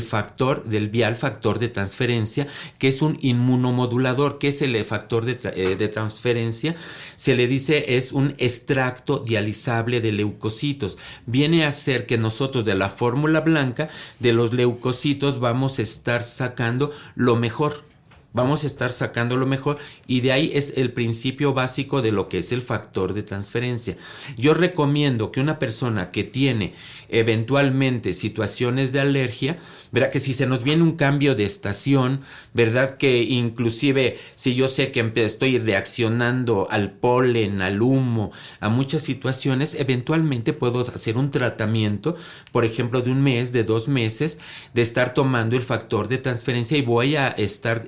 [SPEAKER 4] vial factor de transferencia, que es un inmunomodulador. ¿Qué es el factor de transferencia? Se le dice es un extracto dializable de leucocitos. Viene a ser que nosotros de la fórmula blanca de los leucocitos vamos a estar sacando lo mejor. Vamos a estar sacando lo mejor, y de ahí es el principio básico de lo que es el factor de transferencia. Yo recomiendo que una persona que tiene eventualmente situaciones de alergia, ¿verdad? Que si se nos viene un cambio de estación, ¿verdad? Que inclusive si yo sé que estoy reaccionando al polen, al humo, a muchas situaciones, eventualmente puedo hacer un tratamiento, por ejemplo, de 1 mes, de 2 meses, de estar tomando el factor de transferencia, y voy a estar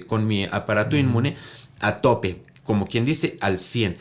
[SPEAKER 4] con mi aparato inmune a tope, como quien dice, al 100.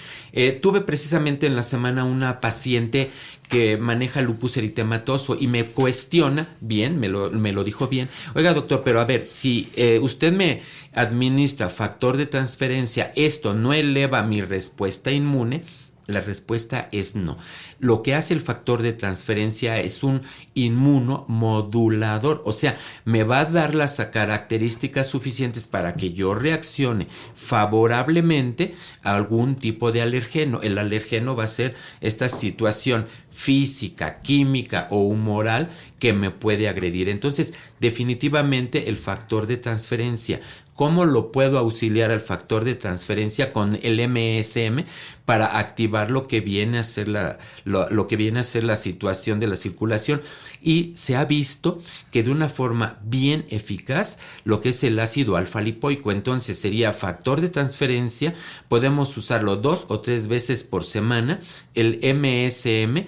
[SPEAKER 4] Tuve precisamente en la semana una paciente que maneja lupus eritematoso y me cuestiona, bien, me lo dijo bien, oiga doctor, pero a ver, si usted me administra factor de transferencia, ¿esto no eleva mi respuesta inmune? La respuesta es no. Lo que hace el factor de transferencia es un inmunomodulador, o sea, me va a dar las características suficientes para que yo reaccione favorablemente a algún tipo de alergeno. El alergeno va a ser esta situación física, química o humoral que me puede agredir. Entonces, definitivamente el factor de transferencia. ¿Cómo lo puedo auxiliar al factor de transferencia? Con el MSM para activar lo que viene a ser lo que viene a ser la situación de la circulación. Y se ha visto que de una forma bien eficaz lo que es el ácido alfa-lipoico. Entonces sería factor de transferencia, podemos usarlo 2 o 3 veces por semana, el MSM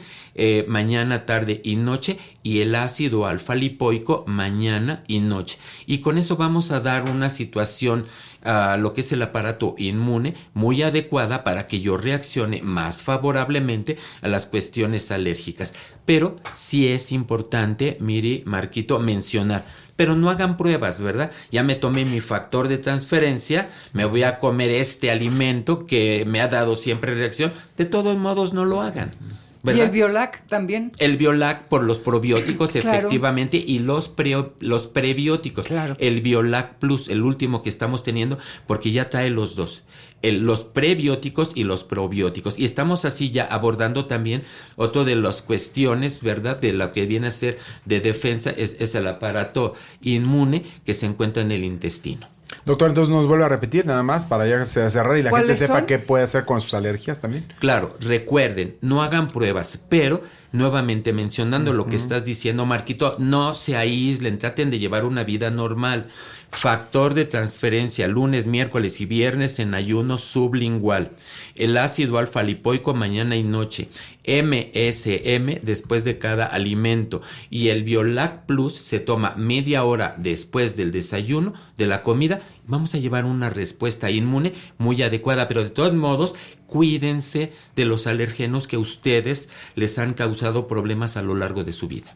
[SPEAKER 4] mañana, tarde y noche, y el ácido alfa-lipoico mañana y noche. Y con eso vamos a dar una situación a lo que es el aparato inmune muy adecuada para que yo reaccione más favorablemente a las cuestiones alérgicas. Pero sí es importante, Miri, Marquito, mencionar, pero no hagan pruebas, ¿verdad? Ya me tomé mi factor de transferencia, me voy a comer este alimento que me ha dado siempre reacción. De todos modos, no lo hagan, ¿verdad?
[SPEAKER 3] ¿Y el Biolac también?
[SPEAKER 4] El Biolac por los probióticos,
[SPEAKER 3] Claro.
[SPEAKER 4] efectivamente, y los prebióticos.
[SPEAKER 3] Claro.
[SPEAKER 4] El Biolac Plus, el último que estamos teniendo, porque ya trae los dos. Los prebióticos y los probióticos. Y estamos así ya abordando también otro de las cuestiones, ¿verdad? De lo que viene a ser de defensa, es el aparato inmune que se encuentra en el intestino.
[SPEAKER 8] Doctor, entonces nos vuelve a repetir nada más para ya cerrar y la gente
[SPEAKER 3] ¿Cuáles
[SPEAKER 8] sepa
[SPEAKER 3] son?
[SPEAKER 8] qué puede hacer con sus alergias también.
[SPEAKER 4] Claro, recuerden, no hagan pruebas, pero nuevamente mencionando lo que estás diciendo, Marquito, no se aíslen, traten de llevar una vida normal. Factor de transferencia, lunes, miércoles y viernes en ayuno sublingual. El ácido alfa-lipoico mañana y noche. MSM después de cada alimento. Y el Biolac Plus se toma media hora después del desayuno, de la comida. Vamos a llevar una respuesta inmune muy adecuada, pero de todos modos, cuídense de los alergenos que a ustedes les han causado problemas a lo largo de su vida.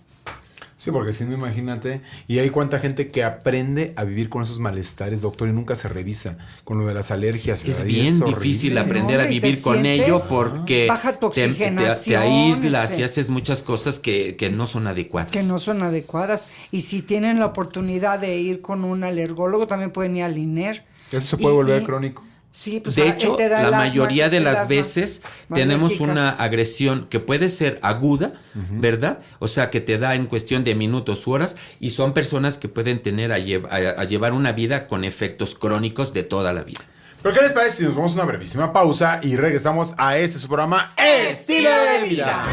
[SPEAKER 8] Sí, porque si no, imagínate, y hay cuánta gente que aprende a vivir con esos malestares, doctor, y nunca se revisa con lo de las alergias.
[SPEAKER 4] Es
[SPEAKER 8] ¿verdad? Y
[SPEAKER 4] bien
[SPEAKER 8] horrible.
[SPEAKER 4] difícil aprender a
[SPEAKER 3] Hombre,
[SPEAKER 4] vivir
[SPEAKER 3] ¿te
[SPEAKER 4] con
[SPEAKER 3] sientes?
[SPEAKER 4] ello porque
[SPEAKER 3] Baja tu
[SPEAKER 4] te
[SPEAKER 3] oxigenación,
[SPEAKER 4] aíslas y haces muchas cosas que no son adecuadas.
[SPEAKER 3] Que no son adecuadas. Y si tienen la oportunidad de ir con un alergólogo, también pueden ir al INER.
[SPEAKER 8] Eso se puede volver crónico.
[SPEAKER 3] Sí, pues
[SPEAKER 4] de hecho,
[SPEAKER 3] te da
[SPEAKER 4] la
[SPEAKER 3] el asma,
[SPEAKER 4] mayoría de
[SPEAKER 3] el
[SPEAKER 4] las
[SPEAKER 3] asma
[SPEAKER 4] veces tenemos
[SPEAKER 3] alérgica.
[SPEAKER 4] una agresión que puede ser aguda, ¿verdad? O sea, que te da en cuestión de minutos u horas, y son personas que pueden tener a llevar una vida con efectos crónicos de toda la vida.
[SPEAKER 8] ¿Pero qué les parece si nos vamos a una brevísima pausa y regresamos a este su programa Estilo de Vida?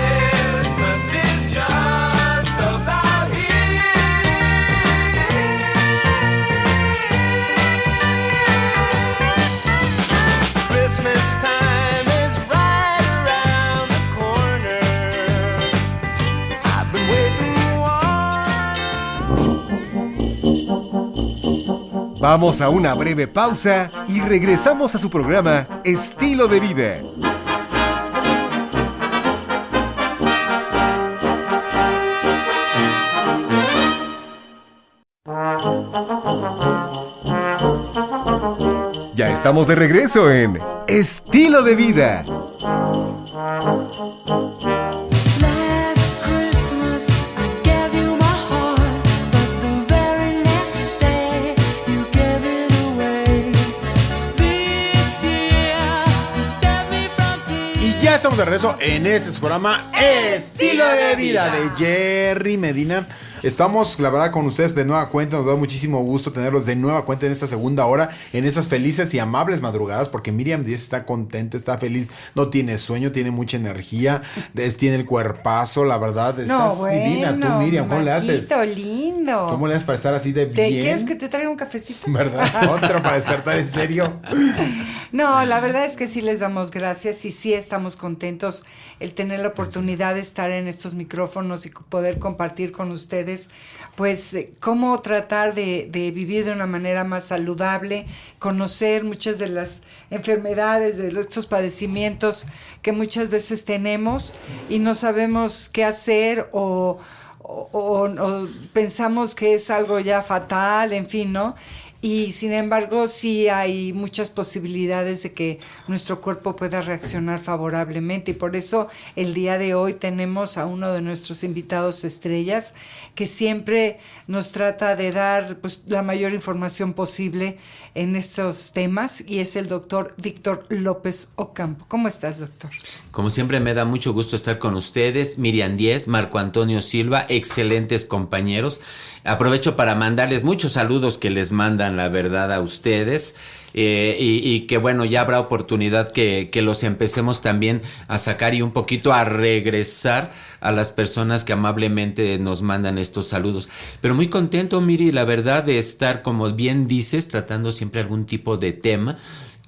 [SPEAKER 6] Christmas time is right around the corner. I've been waiting.
[SPEAKER 1] Vamos a una breve pausa y regresamos a su programa Estilo de Vida. Ya estamos de regreso en Estilo de Vida.
[SPEAKER 7] Last Christmas I gave you my heart, but the very next day you gave it away. This year to save me from tears.
[SPEAKER 2] Y ya estamos de regreso en este su programa Estilo de Vida de Jerry Medina.
[SPEAKER 8] Estamos, la verdad, con ustedes de nueva cuenta. Nos da muchísimo gusto tenerlos de nueva cuenta en esta segunda hora, en esas felices y amables madrugadas, porque Miriam Díez está contenta, está feliz, no tiene sueño, tiene mucha energía, tiene el cuerpazo, la verdad, estás divina. Tú, Miriam, ¿cómo le haces?
[SPEAKER 3] Marquito, lindo.
[SPEAKER 2] ¿Cómo le haces para estar así de bien?
[SPEAKER 3] ¿Quieres que te traiga un cafecito?
[SPEAKER 2] ¿Verdad? Otro para despertar, en serio.
[SPEAKER 3] No, la verdad es que sí les damos gracias y sí estamos contentos el tener la oportunidad de estar en estos micrófonos y poder compartir con ustedes pues cómo tratar de vivir de una manera más saludable, conocer muchas de las enfermedades, de estos padecimientos que muchas veces tenemos y no sabemos qué hacer o pensamos que es algo ya fatal, en fin, ¿no? Y sin embargo sí hay muchas posibilidades de que nuestro cuerpo pueda reaccionar favorablemente y por eso el día de hoy tenemos a uno de nuestros invitados estrellas que siempre nos trata de dar pues, la mayor información posible en estos temas y es el doctor Víctor López Ocampo. ¿Cómo estás, doctor?
[SPEAKER 4] Como siempre me da mucho gusto estar con ustedes, Miriam Díez, Marco Antonio Silva, excelentes compañeros. Aprovecho para mandarles muchos saludos que les mandan la verdad a ustedes y que bueno, ya habrá oportunidad que los empecemos también a sacar y un poquito a regresar a las personas que amablemente nos mandan estos saludos. Pero muy contento, Miri, la verdad de estar, como bien dices, tratando siempre algún tipo de tema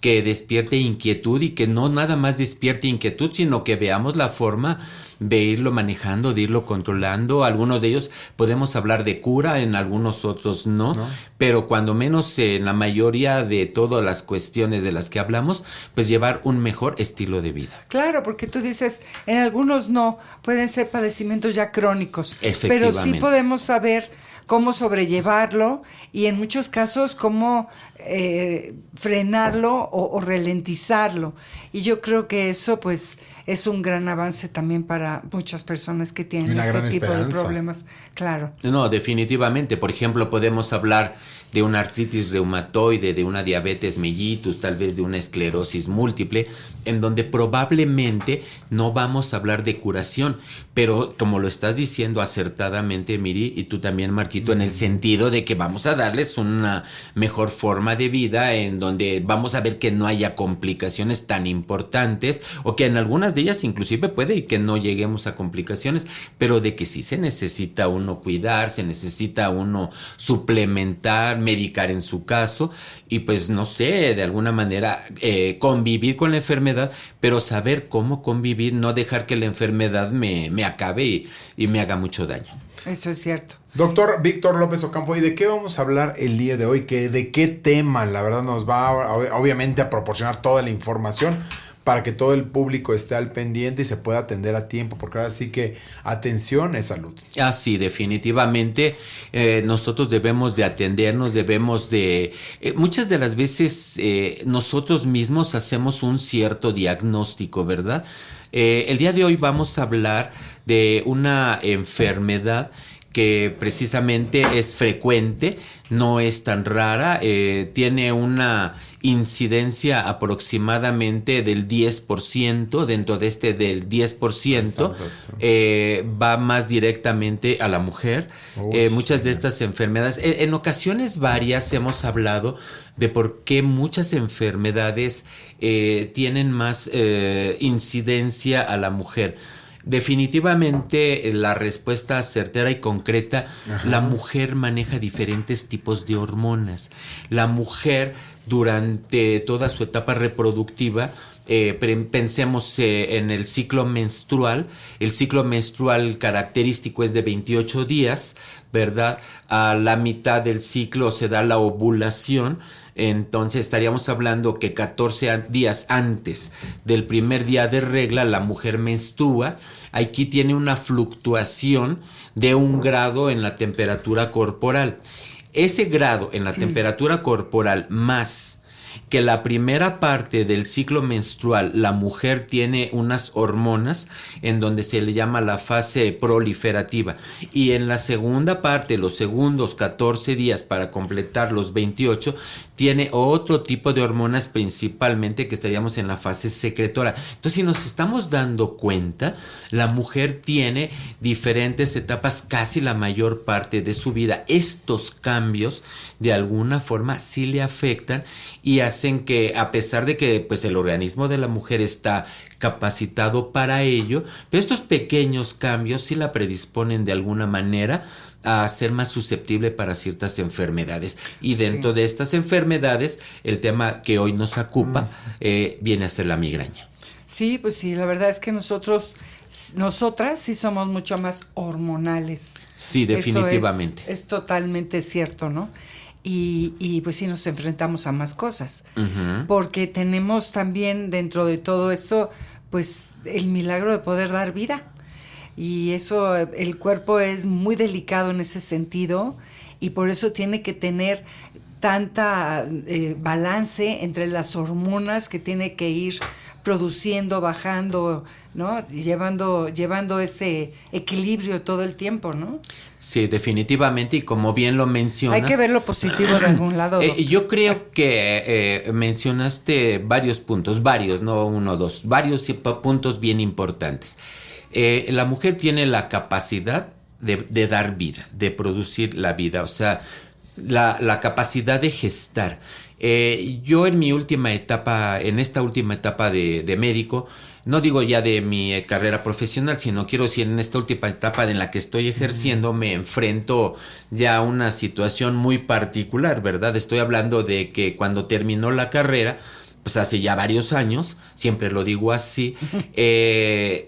[SPEAKER 4] que despierte inquietud y que no nada más despierte inquietud, sino que veamos la forma de irlo manejando, de irlo controlando. Algunos de ellos podemos hablar de cura, en algunos otros no. Pero cuando menos en la mayoría de todas las cuestiones de las que hablamos, pues llevar un mejor estilo de vida.
[SPEAKER 3] Claro, porque tú dices, en algunos no, pueden ser padecimientos ya crónicos, pero sí
[SPEAKER 4] Efectivamente.
[SPEAKER 3] podemos saber cómo sobrellevarlo y en muchos casos cómo frenarlo o ralentizarlo. Y yo creo que eso pues es un gran avance también para muchas personas que tienen
[SPEAKER 8] Una
[SPEAKER 3] este
[SPEAKER 8] gran
[SPEAKER 3] tipo de
[SPEAKER 8] esperanza.
[SPEAKER 3] problemas. Claro.
[SPEAKER 4] No, definitivamente. Por ejemplo, podemos hablar de una artritis reumatoide, de una diabetes mellitus, tal vez de una esclerosis múltiple, en donde probablemente no vamos a hablar de curación, pero como lo estás diciendo acertadamente, Miri, y tú también, Marquito, en el sentido de que vamos a darles una mejor forma de vida, en donde vamos a ver que no haya complicaciones tan importantes, o que en algunas de ellas inclusive puede y que no lleguemos a complicaciones, pero de que sí se necesita uno cuidar, se necesita uno suplementar, medicar en su caso, y pues no sé, de alguna manera convivir con la enfermedad, pero saber cómo convivir, no dejar que la enfermedad me acabe y me haga mucho daño.
[SPEAKER 3] Eso es cierto.
[SPEAKER 8] Doctor Víctor López Ocampo, ¿y de qué vamos a hablar el día de hoy? ¿De qué tema? La verdad nos va obviamente a proporcionar toda la información para que todo el público esté al pendiente y se pueda atender a tiempo, porque ahora sí que atención es salud.
[SPEAKER 4] Ah, sí, definitivamente nosotros debemos de atendernos, debemos de... muchas de las veces nosotros mismos hacemos un cierto diagnóstico, ¿verdad? El día de hoy vamos a hablar de una enfermedad que precisamente es frecuente, no es tan rara, tiene una incidencia aproximadamente del 10%, dentro de este del 10%, va más directamente a la mujer. Muchas de estas enfermedades, en ocasiones varias hemos hablado de por qué muchas enfermedades tienen más incidencia a la mujer. Definitivamente la respuesta certera y concreta, la mujer maneja diferentes tipos de hormonas. La mujer durante toda su etapa reproductiva, pensemos en el ciclo menstrual. El ciclo menstrual característico es de 28 días, ¿verdad? A la mitad del ciclo se da la ovulación. Entonces estaríamos hablando que 14 días antes del primer día de regla la mujer menstrua. Aquí tiene una fluctuación de 1 grado en la temperatura corporal. Ese grado en la temperatura corporal más que la primera parte del ciclo menstrual, la mujer tiene unas hormonas en donde se le llama la fase proliferativa, y en la segunda parte, los segundos 14 días para completar los 28, tiene otro tipo de hormonas, principalmente que estaríamos en la fase secretora. Entonces, si nos estamos dando cuenta, la mujer tiene diferentes etapas casi la mayor parte de su vida. Estos cambios de alguna forma sí le afectan y hacen que, a pesar de que pues el organismo de la mujer está capacitado para ello, pero estos pequeños cambios sí la predisponen de alguna manera a ser más susceptible para ciertas enfermedades. Y dentro de estas enfermedades, el tema que hoy nos ocupa viene a ser la migraña.
[SPEAKER 3] Sí, pues sí, la verdad es que nosotras sí somos mucho más hormonales.
[SPEAKER 4] Sí, definitivamente.
[SPEAKER 3] Eso es totalmente cierto, ¿no? Y pues sí nos enfrentamos a más cosas. Porque tenemos también dentro de todo esto, pues el milagro de poder dar vida. Y eso, el cuerpo es muy delicado en ese sentido y por eso tiene que tener tanta balance entre las hormonas que tiene que ir produciendo, bajando, ¿no? Llevando este equilibrio todo el tiempo, ¿no?
[SPEAKER 4] Sí, definitivamente, y como bien lo mencionas...
[SPEAKER 3] Hay que ver lo positivo de algún lado.
[SPEAKER 4] Yo creo que mencionaste varios puntos, no uno o dos, varios puntos bien importantes. La mujer tiene la capacidad de dar vida, de producir la vida, o sea, la capacidad de gestar. Yo en esta última etapa de médico, no digo ya de mi carrera profesional, sino quiero decir en esta última etapa en la que estoy ejerciendo, me enfrento ya a una situación muy particular, ¿verdad? Estoy hablando de que cuando terminó la carrera, pues hace ya varios años, siempre lo digo así,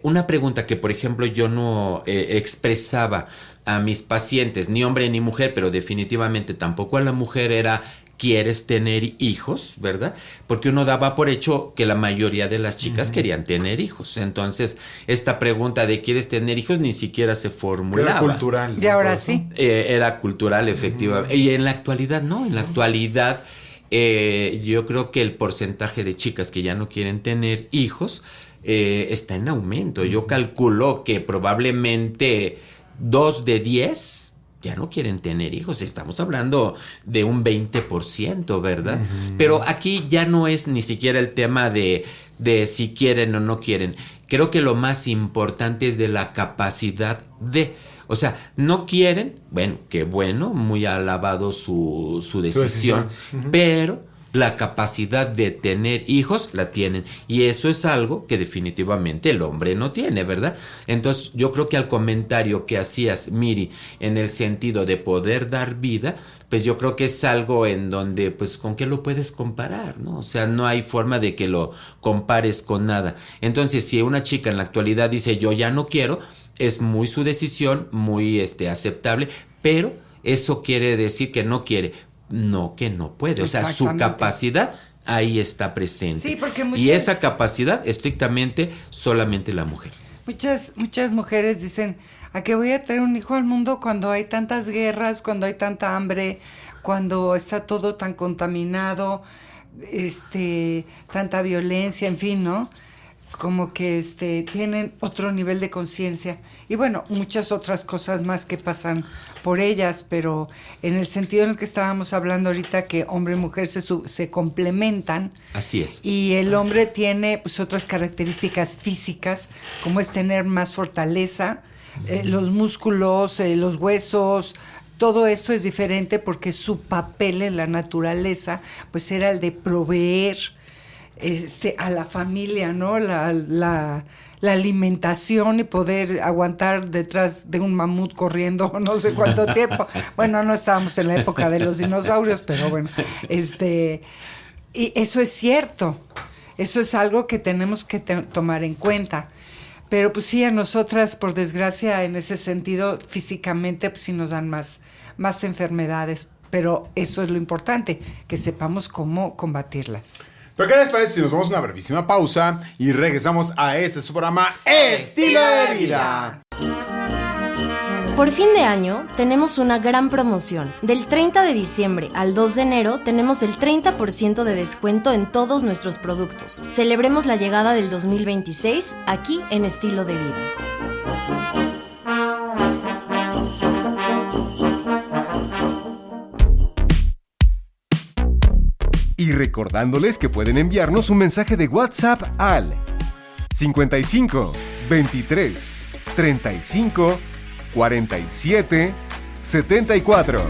[SPEAKER 4] una pregunta que por ejemplo yo no expresaba a mis pacientes, ni hombre ni mujer, pero definitivamente tampoco a la mujer, era: ¿quieres tener hijos? ¿Verdad? Porque uno daba por hecho que la mayoría de las chicas querían tener hijos. Entonces, esta pregunta de ¿quieres tener hijos? Ni siquiera se formulaba.
[SPEAKER 8] Era cultural.
[SPEAKER 3] Y ahora sí.
[SPEAKER 4] Era cultural, efectivamente. Y en la actualidad, no. En la actualidad, yo creo que el porcentaje de chicas que ya no quieren tener hijos está en aumento. Yo calculo que probablemente 2 de 10 ya no quieren tener hijos. Estamos hablando de un 20%, ¿verdad? Pero aquí ya no es ni siquiera el tema de si quieren o no quieren. Creo que lo más importante es de la capacidad de... O sea, no quieren, bueno, qué bueno, muy alabado su decisión, pero la capacidad de tener hijos la tienen. Y eso es algo que definitivamente el hombre no tiene, ¿verdad? Entonces, yo creo que al comentario que hacías, Miri, en el sentido de poder dar vida, pues yo creo que es algo en donde, pues, ¿con qué lo puedes comparar, no? O sea, no hay forma de que lo compares con nada. Entonces, si una chica en la actualidad dice, yo ya no quiero, es muy su decisión, muy aceptable, pero eso quiere decir que no quiere. No, que no puede. O sea, su capacidad ahí está presente.
[SPEAKER 3] Sí, porque
[SPEAKER 4] y esa capacidad, estrictamente, solamente la mujer.
[SPEAKER 3] Muchas mujeres dicen, ¿a qué voy a traer un hijo al mundo cuando hay tantas guerras, cuando hay tanta hambre, cuando está todo tan contaminado, tanta violencia, en fin, ¿no? como que tienen otro nivel de conciencia y bueno, muchas otras cosas más que pasan por ellas, pero en el sentido en el que estábamos hablando ahorita, que hombre y mujer se complementan.
[SPEAKER 4] Así es.
[SPEAKER 3] Y el hombre tiene pues otras características físicas, como es tener más fortaleza, los músculos, los huesos. Todo esto es diferente porque su papel en la naturaleza pues era el de proveer a la familia, ¿no? La alimentación y poder aguantar detrás de un mamut corriendo no sé cuánto tiempo. Bueno, no estábamos en la época de los dinosaurios, pero bueno, y eso es cierto. Eso es algo que tenemos que tomar en cuenta. Pero pues sí, a nosotras, por desgracia, en ese sentido, físicamente, pues sí nos dan más enfermedades. Pero eso es lo importante, que sepamos cómo combatirlas.
[SPEAKER 8] Pero ¿qué les parece si nos vamos a una brevísima pausa y regresamos a su programa Estilo de Vida?
[SPEAKER 5] Por fin de año tenemos una gran promoción. Del 30 de diciembre al 2 de enero tenemos el 30% de descuento en todos nuestros productos. Celebremos la llegada del 2026 aquí en Estilo de Vida.
[SPEAKER 1] Y recordándoles que pueden enviarnos un mensaje de WhatsApp al 55 23 35 47 74.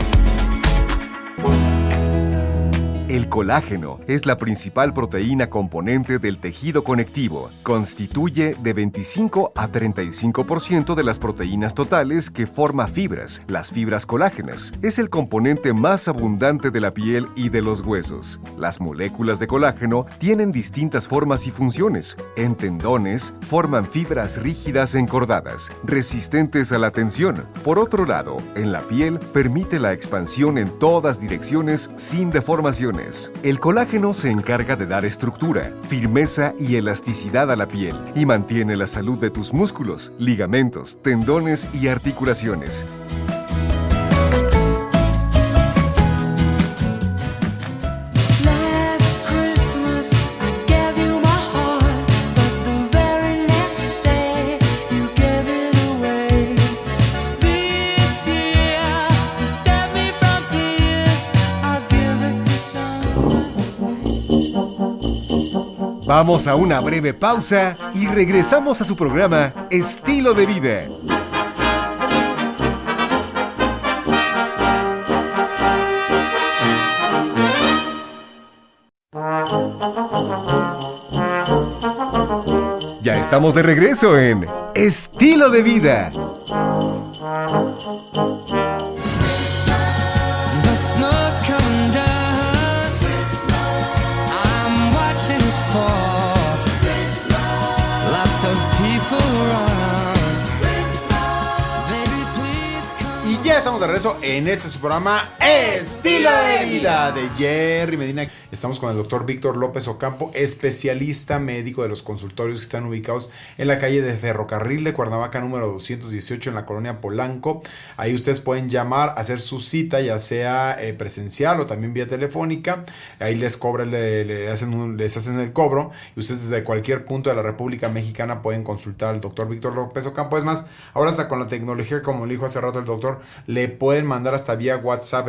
[SPEAKER 1] El colágeno es la principal proteína componente del tejido conectivo. Constituye de 25 a 35% de las proteínas totales que forma fibras. Las fibras colágenas es el componente más abundante de la piel y de los huesos. Las moléculas de colágeno tienen distintas formas y funciones. En tendones, forman fibras rígidas encordadas, resistentes a la tensión. Por otro lado, en la piel, permite la expansión en todas direcciones sin deformaciones. El colágeno se encarga de dar estructura, firmeza y elasticidad a la piel y mantiene la salud de tus músculos, ligamentos, tendones y articulaciones.
[SPEAKER 7] Last Christmas I gave you my heart, but the very next day you gave it away. This year, to save me from tears, I'll give it to someone.
[SPEAKER 1] Vamos a una breve pausa y regresamos a su programa Estilo de Vida. Ya estamos de regreso en Estilo de Vida.
[SPEAKER 7] The snow's coming down. I'm watching it fall. Lots of people around. Baby, please come.
[SPEAKER 2] Y ya estamos de regreso en su programa Estilo de Vida de Jerry Medina. Estamos con el doctor Víctor López Ocampo, especialista médico de los consultorios que están ubicados en la calle de Ferrocarril de Cuernavaca número 218 en la colonia Polanco. Ahí ustedes pueden llamar, hacer su cita, ya sea presencial o también vía telefónica. Ahí les cobran, les hacen el cobro y ustedes desde cualquier punto de la República Mexicana pueden consultar al doctor Víctor López Ocampo. Es más, ahora hasta con la tecnología, como le dijo hace rato el doctor, le pueden mandar hasta vía WhatsApp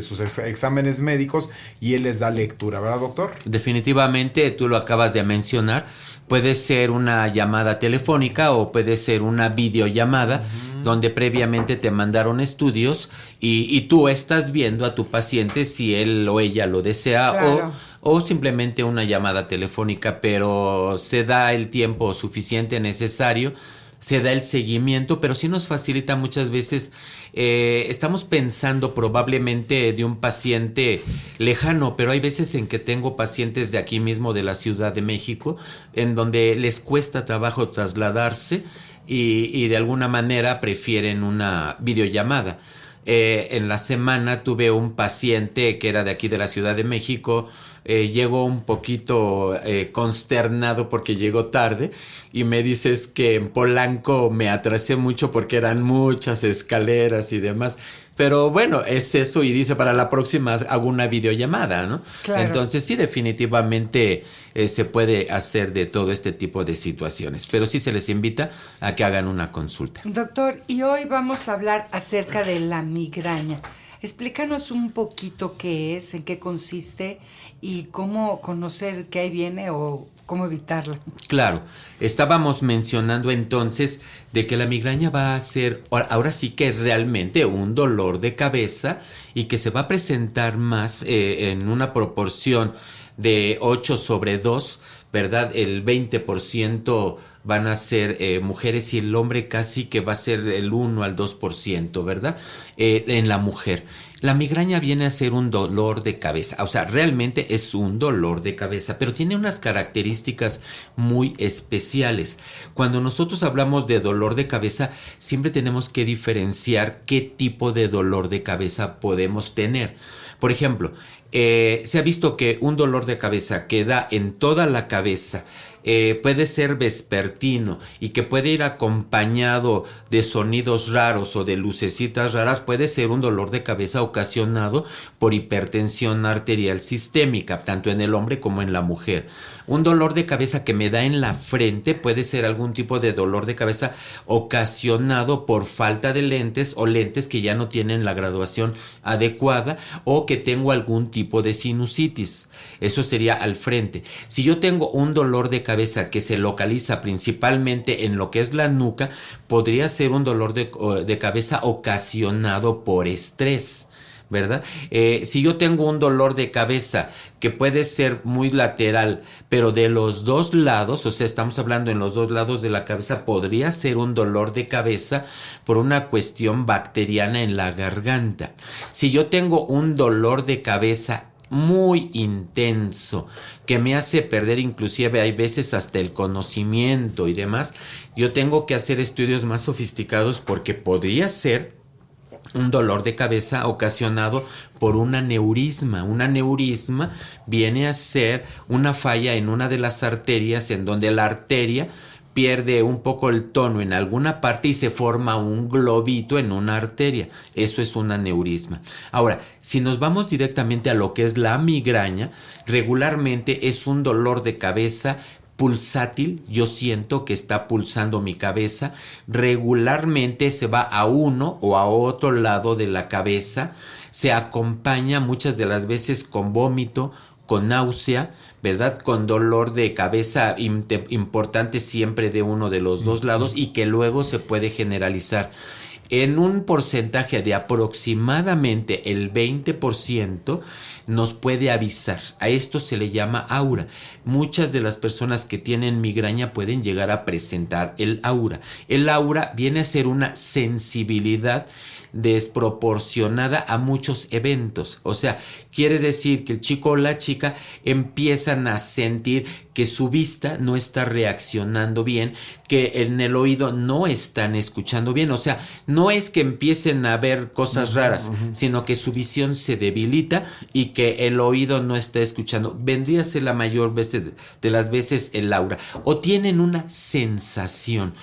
[SPEAKER 2] sus exámenes médicos y él les da lectura, ¿verdad, doctor?
[SPEAKER 4] Definitivamente, tú lo acabas de mencionar, puede ser una llamada telefónica o puede ser una videollamada donde previamente te mandaron estudios y tú estás viendo a tu paciente si él o ella lo desea.
[SPEAKER 3] Claro.
[SPEAKER 4] O simplemente una llamada telefónica, pero se da el tiempo suficiente necesario, se da el seguimiento, pero sí nos facilita muchas veces. Estamos pensando probablemente de un paciente lejano, pero hay veces en que tengo pacientes de aquí mismo de la Ciudad de México en donde les cuesta trabajo trasladarse y de alguna manera prefieren una videollamada. En la semana tuve un paciente que era de aquí de la Ciudad de México. Llegó un poquito consternado porque llegó tarde y me dices que en Polanco me atrasé mucho porque eran muchas escaleras y demás. Pero bueno, es eso y dice para la próxima hago una videollamada, ¿no?
[SPEAKER 3] Claro.
[SPEAKER 4] Entonces sí, definitivamente se puede hacer de todo este tipo de situaciones, pero sí se les invita a que hagan una consulta.
[SPEAKER 3] Doctor, y hoy vamos a hablar acerca de la migraña. Explícanos un poquito qué es, en qué consiste y cómo conocer que ahí viene o cómo evitarla.
[SPEAKER 4] Claro, estábamos mencionando entonces de que la migraña va a ser, ahora sí que es realmente un dolor de cabeza y que se va a presentar más en una proporción de 8/2, ¿verdad? El 20% van a ser mujeres y el hombre casi que va a ser el 1 al 2%, ¿verdad? En la mujer. La migraña viene a ser un dolor de cabeza, o sea, realmente es un dolor de cabeza, pero tiene unas características muy especiales. Cuando nosotros hablamos de dolor de cabeza, siempre tenemos que diferenciar qué tipo de dolor de cabeza podemos tener. Por ejemplo, se ha visto que un dolor de cabeza que da en toda la cabeza puede ser vespertino y que puede ir acompañado de sonidos raros o de lucecitas raras, puede ser un dolor de cabeza ocasionado por hipertensión arterial sistémica, tanto en el hombre como en la mujer. Un dolor de cabeza que me da en la frente puede ser algún tipo de dolor de cabeza ocasionado por falta de lentes o lentes que ya no tienen la graduación adecuada o que tengo algún tipo de sinusitis. Eso sería al frente. Si yo tengo un dolor de cabeza que se localiza principalmente en lo que es la nuca, podría ser un dolor de cabeza ocasionado por estrés, ¿verdad? Si yo tengo un dolor de cabeza que puede ser muy lateral, pero de los dos lados, o sea, estamos hablando en los dos lados de la cabeza, podría ser un dolor de cabeza por una cuestión bacteriana en la garganta. Si yo tengo un dolor de cabeza muy intenso que me hace perder inclusive hay veces hasta el conocimiento y demás, yo tengo que hacer estudios más sofisticados porque podría ser un dolor de cabeza ocasionado por un aneurisma. Un aneurisma viene a ser una falla en una de las arterias en donde la arteria pierde un poco el tono en alguna parte y se forma un globito en una arteria. Eso es un aneurisma. Ahora, si nos vamos directamente a lo que es la migraña, regularmente es un dolor de cabeza pulsátil. Yo siento que está pulsando mi cabeza. Regularmente se va a uno o a otro lado de la cabeza. Se acompaña muchas de las veces con vómito, con náusea, ¿verdad? Con dolor de cabeza importante siempre de uno de los dos lados y que luego se puede generalizar. En un porcentaje de aproximadamente el 20% nos puede avisar. A esto se le llama aura. Muchas de las personas que tienen migraña pueden llegar a presentar el aura. El aura viene a ser una sensibilidad desproporcionada a muchos eventos. O sea, quiere decir que el chico o la chica empiezan a sentir que su vista no está reaccionando bien, que en el oído no están escuchando bien. O sea, no es que empiecen a ver cosas raras, sino que su visión se debilita y que el oído no está escuchando. Vendría a ser la mayor veces de las veces el aura. O tienen una sensación,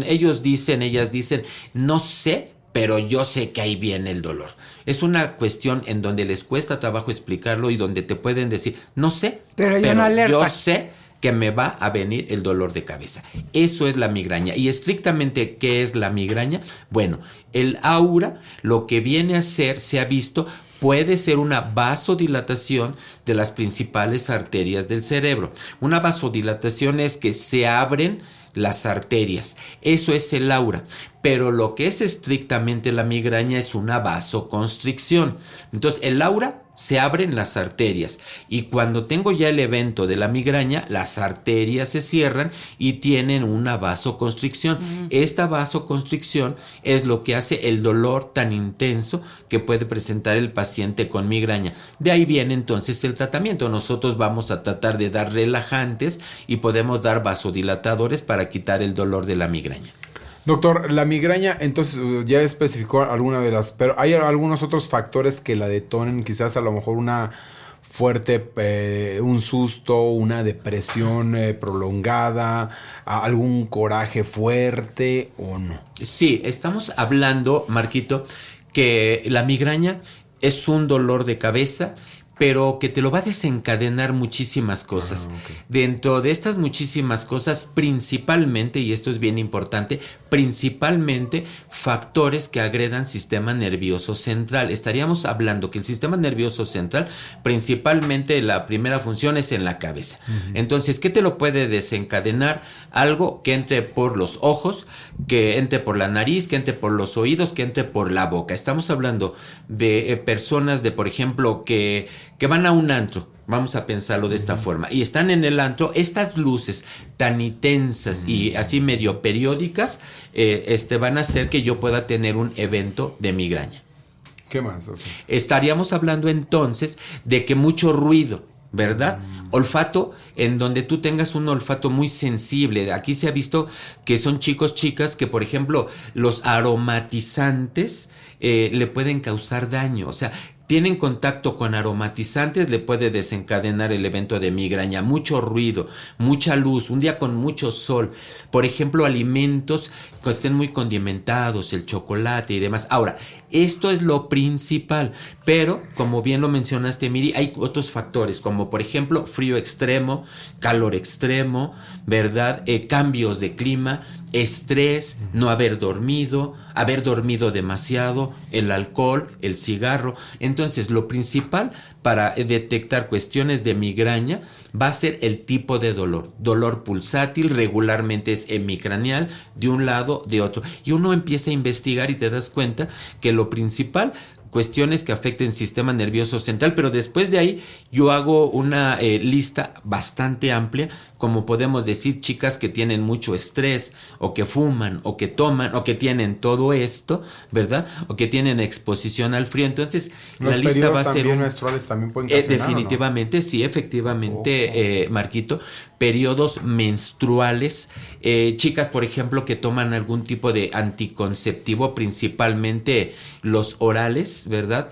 [SPEAKER 4] ellas dicen, no sé, pero yo sé que ahí viene el dolor. Es una cuestión en donde les cuesta trabajo explicarlo y donde te pueden decir, no sé,
[SPEAKER 3] Pero yo no alerta.
[SPEAKER 4] yo sé que me va a venir el dolor de cabeza. Eso es la migraña. Y estrictamente, ¿qué es la migraña? Bueno, el aura, lo que viene a ser, se ha visto, puede ser una vasodilatación de las principales arterias del cerebro. Una vasodilatación es que se abren las arterias. Eso es el aura. Pero lo que es estrictamente la migraña es una vasoconstricción. Entonces, el aura se abren las arterias y cuando tengo ya el evento de la migraña, las arterias se cierran y tienen una vasoconstricción. Esta vasoconstricción es lo que hace el dolor tan intenso que puede presentar el paciente con migraña. De ahí viene entonces el tratamiento. Nosotros vamos a tratar de dar relajantes y podemos dar vasodilatadores para quitar el dolor de la migraña.
[SPEAKER 8] Doctor, la migraña, entonces ya especificó alguna de las, pero hay algunos otros factores que la detonen, quizás a lo mejor una fuerte, un susto, una depresión prolongada, algún coraje fuerte o no.
[SPEAKER 4] Sí, estamos hablando, Marquito, que la migraña es un dolor de cabeza, pero que te lo va a desencadenar muchísimas cosas. Dentro de estas muchísimas cosas, principalmente, y esto es bien importante, principalmente factores que agredan sistema nervioso central. Estaríamos hablando que el sistema nervioso central, principalmente la primera función es en la cabeza. Entonces, ¿qué te lo puede desencadenar? Algo que entre por los ojos, que entre por la nariz, que entre por los oídos, que entre por la boca. Estamos hablando de personas de, por ejemplo, que van a un antro, vamos a pensarlo de esta forma, y están en el antro, estas luces tan intensas y así medio periódicas, van a hacer que yo pueda tener un evento de migraña.
[SPEAKER 8] ¿Qué más, doctor?
[SPEAKER 4] Estaríamos hablando entonces de que mucho ruido, ¿verdad? Olfato, en donde tú tengas un olfato muy sensible. Aquí se ha visto que son chicos, chicas, que por ejemplo los aromatizantes le pueden causar daño. O sea, tienen contacto con aromatizantes, le puede desencadenar el evento de migraña. Mucho ruido, mucha luz, un día con mucho sol. Por ejemplo, alimentos que estén muy condimentados, el chocolate y demás. Ahora, esto es lo principal, pero como bien lo mencionaste, Miri, hay otros factores, como por ejemplo, frío extremo, calor extremo, ¿verdad? Cambios de clima, estrés, no haber dormido demasiado, el alcohol, el cigarro. Entonces, lo principal para detectar cuestiones de migraña va a ser el tipo de dolor. Dolor pulsátil, regularmente es hemicraneal, de un lado, de otro. Y uno empieza a investigar y te das cuenta que lo principal, cuestiones que afecten el sistema nervioso central, pero después de ahí yo hago una lista bastante amplia, como podemos decir, chicas que tienen mucho estrés, o que fuman, o que toman, o que tienen todo esto, ¿verdad? O que tienen exposición al frío. Entonces,
[SPEAKER 8] Los
[SPEAKER 4] la lista va a ser
[SPEAKER 8] periodos menstruales también pueden ocasionar,
[SPEAKER 4] definitivamente, ¿no? Sí, efectivamente, Marquito, periodos menstruales, chicas, por ejemplo, que toman algún tipo de anticonceptivo, principalmente los orales, ¿verdad?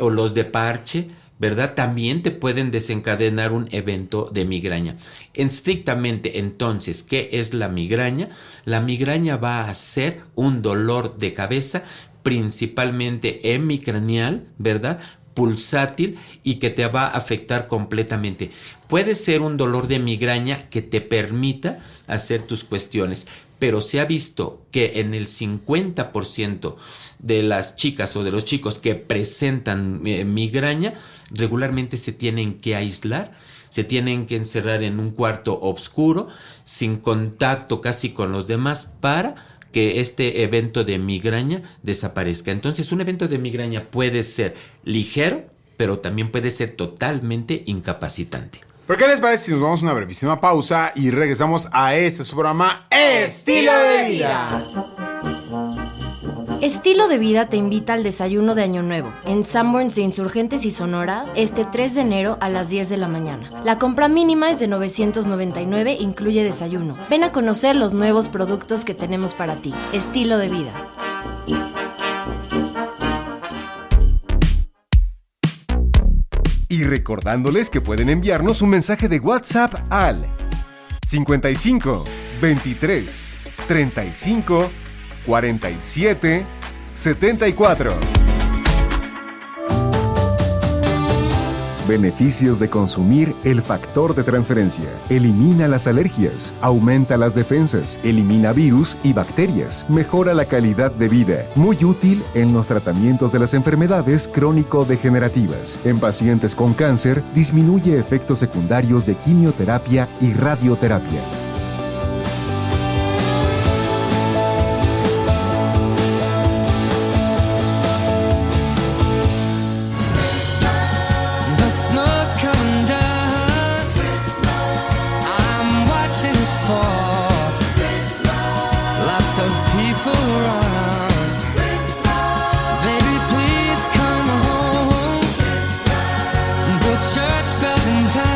[SPEAKER 4] O los de parche, ¿verdad? También te pueden desencadenar un evento de migraña. Estrictamente, entonces, ¿qué es la migraña? La migraña va a ser un dolor de cabeza, principalmente hemicraneal, ¿verdad? Pulsátil, y que te va a afectar completamente. Puede ser un dolor de migraña que te permita hacer tus cuestiones, pero se ha visto que en el 50% de las chicas o de los chicos que presentan migraña, regularmente se tienen que aislar, se tienen que encerrar en un cuarto oscuro, sin contacto casi con los demás, para que este evento de migraña desaparezca. Entonces, un evento de migraña puede ser ligero, pero también puede ser totalmente incapacitante.
[SPEAKER 8] ¿Pero qué les parece si nos vamos a una brevísima pausa y regresamos a su programa Estilo de Vida?
[SPEAKER 5] Estilo de Vida te invita al desayuno de Año Nuevo en Sanborns de Insurgentes y Sonora este 3 de enero a las 10 de la mañana. La compra mínima es de $999, incluye desayuno. Ven a conocer los nuevos productos que tenemos para ti. Estilo de Vida.
[SPEAKER 1] Y recordándoles que pueden enviarnos un mensaje de WhatsApp al 55 23 35 47 74. Beneficios de consumir el factor de transferencia. Elimina las alergias, aumenta las defensas, elimina virus y bacterias, mejora la calidad de vida. Muy útil en los tratamientos de las enfermedades crónico-degenerativas. En pacientes con cáncer, disminuye efectos secundarios de quimioterapia y radioterapia.
[SPEAKER 7] The snow's coming down. I'm watching it fall. Lots of people around. Baby, please come home. The church bells in town.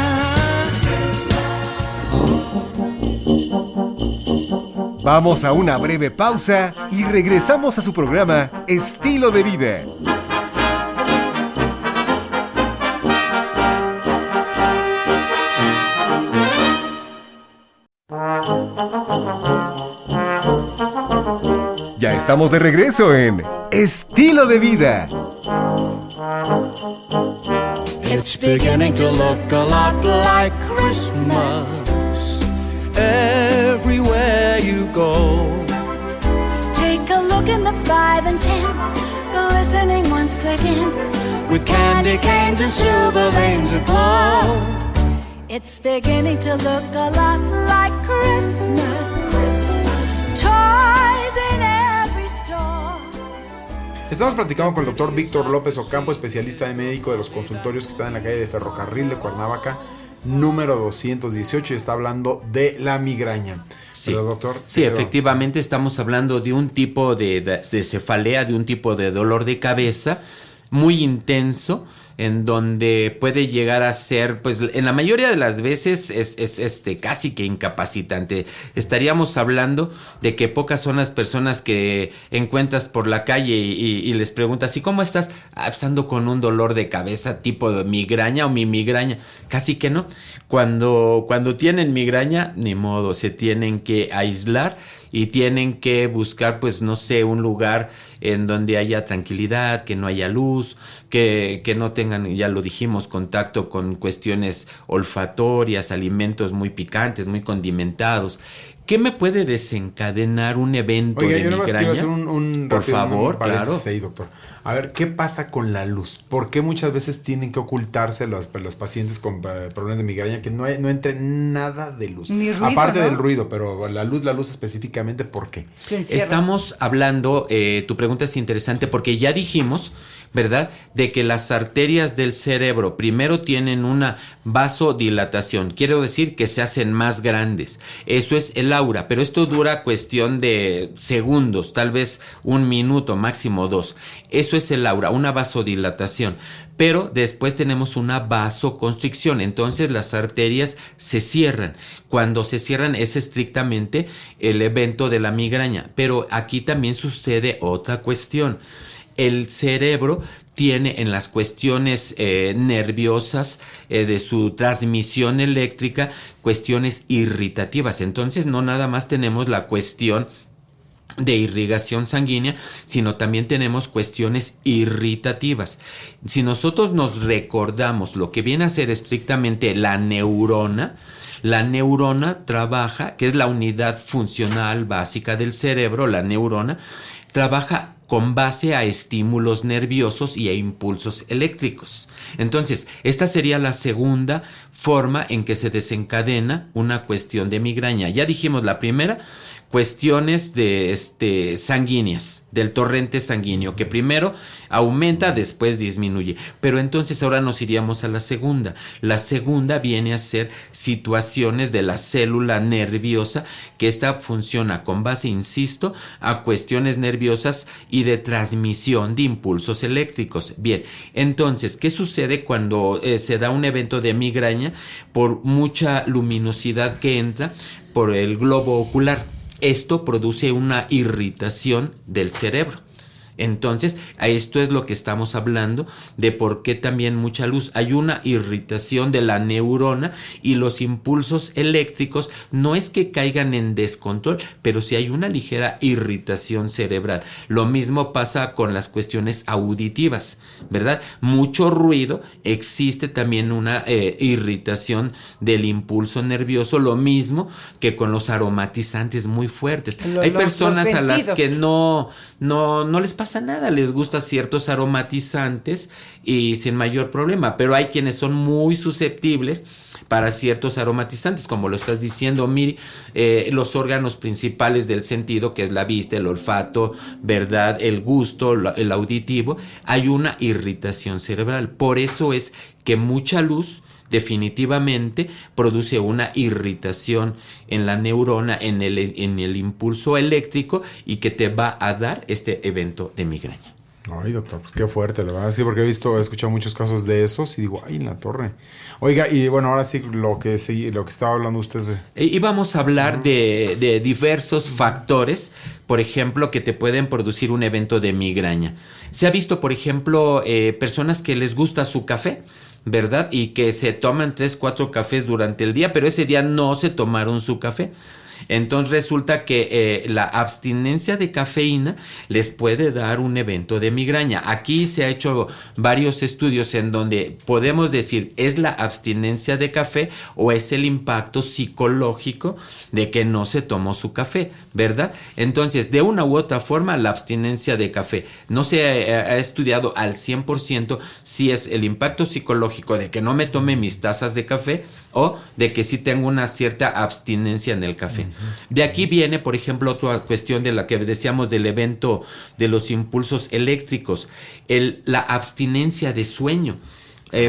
[SPEAKER 1] Vamos a una breve pausa y regresamos a su programa Estilo de Vida. Estamos de regreso en Estilo de Vida.
[SPEAKER 9] It's beginning to look a lot like Christmas everywhere you go.
[SPEAKER 7] Take a look in the 5 and 10, glistening once again,
[SPEAKER 9] With candy canes and silver lanes aglow.
[SPEAKER 7] it's beginning to look a lot like Christmas. Toys in every store.
[SPEAKER 8] Estamos platicando con el doctor Víctor López Ocampo, especialista de médico de los consultorios que está en la calle de Ferrocarril de Cuernavaca, número 218, y está hablando de la migraña.
[SPEAKER 4] Sí,
[SPEAKER 8] ¿verdad, doctor?
[SPEAKER 4] sí,
[SPEAKER 8] Pero-
[SPEAKER 4] efectivamente estamos hablando de un tipo de cefalea, de un tipo de dolor de cabeza muy intenso, en donde puede llegar a ser, pues en la mayoría de las veces es casi que incapacitante. Estaríamos hablando de que pocas son las personas que encuentras por la calle y les preguntas, ¿y cómo estás? Ah, pues ando con un dolor de cabeza tipo de migraña o mi migraña. Casi que no. Cuando tienen migraña, ni modo, se tienen que aislar y tienen que buscar, pues no sé, un lugar en donde haya tranquilidad, que no haya luz, que no tengan, ya lo dijimos, contacto con cuestiones olfatorias, alimentos muy picantes, muy condimentados. ¿Qué me puede desencadenar un evento
[SPEAKER 8] Oiga,
[SPEAKER 4] de
[SPEAKER 8] yo nada más
[SPEAKER 4] migraña?
[SPEAKER 8] quiero hacer un
[SPEAKER 4] Por
[SPEAKER 8] rápido,
[SPEAKER 4] favor,
[SPEAKER 8] paréntesis
[SPEAKER 4] claro.
[SPEAKER 8] ahí, doctor. A ver, ¿qué pasa con la luz? ¿Por qué muchas veces tienen que ocultarse los pacientes con problemas de migraña que no entre nada de luz?
[SPEAKER 3] Ni ruido,
[SPEAKER 8] Aparte
[SPEAKER 3] ¿no?
[SPEAKER 8] del ruido, pero la luz específicamente, ¿por qué?
[SPEAKER 3] Se encierra.
[SPEAKER 4] Estamos hablando, tu pregunta es interesante porque ya dijimos, ¿verdad?, de que las arterias del cerebro primero tienen una vasodilatación, quiero decir que se hacen más grandes. Eso es el aura, pero esto dura cuestión de segundos, tal vez 1 minuto, máximo 2. Eso es el aura, una vasodilatación. Pero después tenemos una vasoconstricción, entonces las arterias se cierran. Cuando se cierran es estrictamente el evento de la migraña, pero aquí también sucede otra cuestión. El cerebro tiene en las cuestiones nerviosas de su transmisión eléctrica cuestiones irritativas. Entonces no nada más tenemos la cuestión de irrigación sanguínea, sino también tenemos cuestiones irritativas. Si nosotros nos recordamos lo que viene a ser estrictamente la neurona trabaja, que es la unidad funcional básica del cerebro, la neurona, trabaja con base a estímulos nerviosos y a impulsos eléctricos. Entonces, esta sería la segunda forma en que se desencadena una cuestión de migraña. Ya dijimos la primera, cuestiones de sanguíneas, del torrente sanguíneo, que primero aumenta, después disminuye. Pero entonces ahora nos iríamos a la segunda. La segunda viene a ser situaciones de la célula nerviosa, que esta funciona con base, insisto, a cuestiones nerviosas y de transmisión de impulsos eléctricos. Bien, entonces, ¿qué sucede cuando se da un evento de migraña? Por mucha luminosidad que entra por el globo ocular. Esto produce una irritación del cerebro. Entonces, a esto es lo que estamos hablando de por qué también mucha luz. Hay una irritación de la neurona y los impulsos eléctricos no es que caigan en descontrol, pero sí hay una ligera irritación cerebral. Lo mismo pasa con las cuestiones auditivas, ¿verdad? Mucho ruido, existe también una irritación del impulso nervioso, lo mismo que con los aromatizantes muy fuertes. Hay personas a las que no les pasa nada, les gusta ciertos aromatizantes y sin mayor problema, pero hay quienes son muy susceptibles para ciertos aromatizantes, como lo estás diciendo, Miri, los órganos principales del sentido, que es la vista, el olfato, ¿verdad?, el gusto, el auditivo, hay una irritación cerebral. Por eso es que mucha luz definitivamente produce una irritación en la neurona, en el impulso eléctrico, y que te va a dar este evento de migraña.
[SPEAKER 8] Ay, doctor, pues qué fuerte, la verdad, sí, porque he escuchado muchos casos de esos y digo, ay, en la torre. Oiga, y bueno, ahora sí, lo que estaba hablando usted de...
[SPEAKER 4] Y vamos a hablar de diversos factores, por ejemplo, que te pueden producir un evento de migraña. Se ha visto, por ejemplo, personas que les gusta su café, ¿verdad? Y que se toman 3, 4 cafés durante el día, pero ese día no se tomaron su café. Entonces resulta que la abstinencia de cafeína les puede dar un evento de migraña. Aquí se ha hecho varios estudios en donde podemos decir, ¿es la abstinencia de café o es el impacto psicológico de que no se tomó su café, ¿verdad? Entonces, de una u otra forma, la abstinencia de café no se ha estudiado al 100% si es el impacto psicológico de que no me tome mis tazas de café o de que sí tengo una cierta abstinencia en el café. De aquí viene, por ejemplo, otra cuestión de la que decíamos del evento de los impulsos eléctricos, la abstinencia de sueño.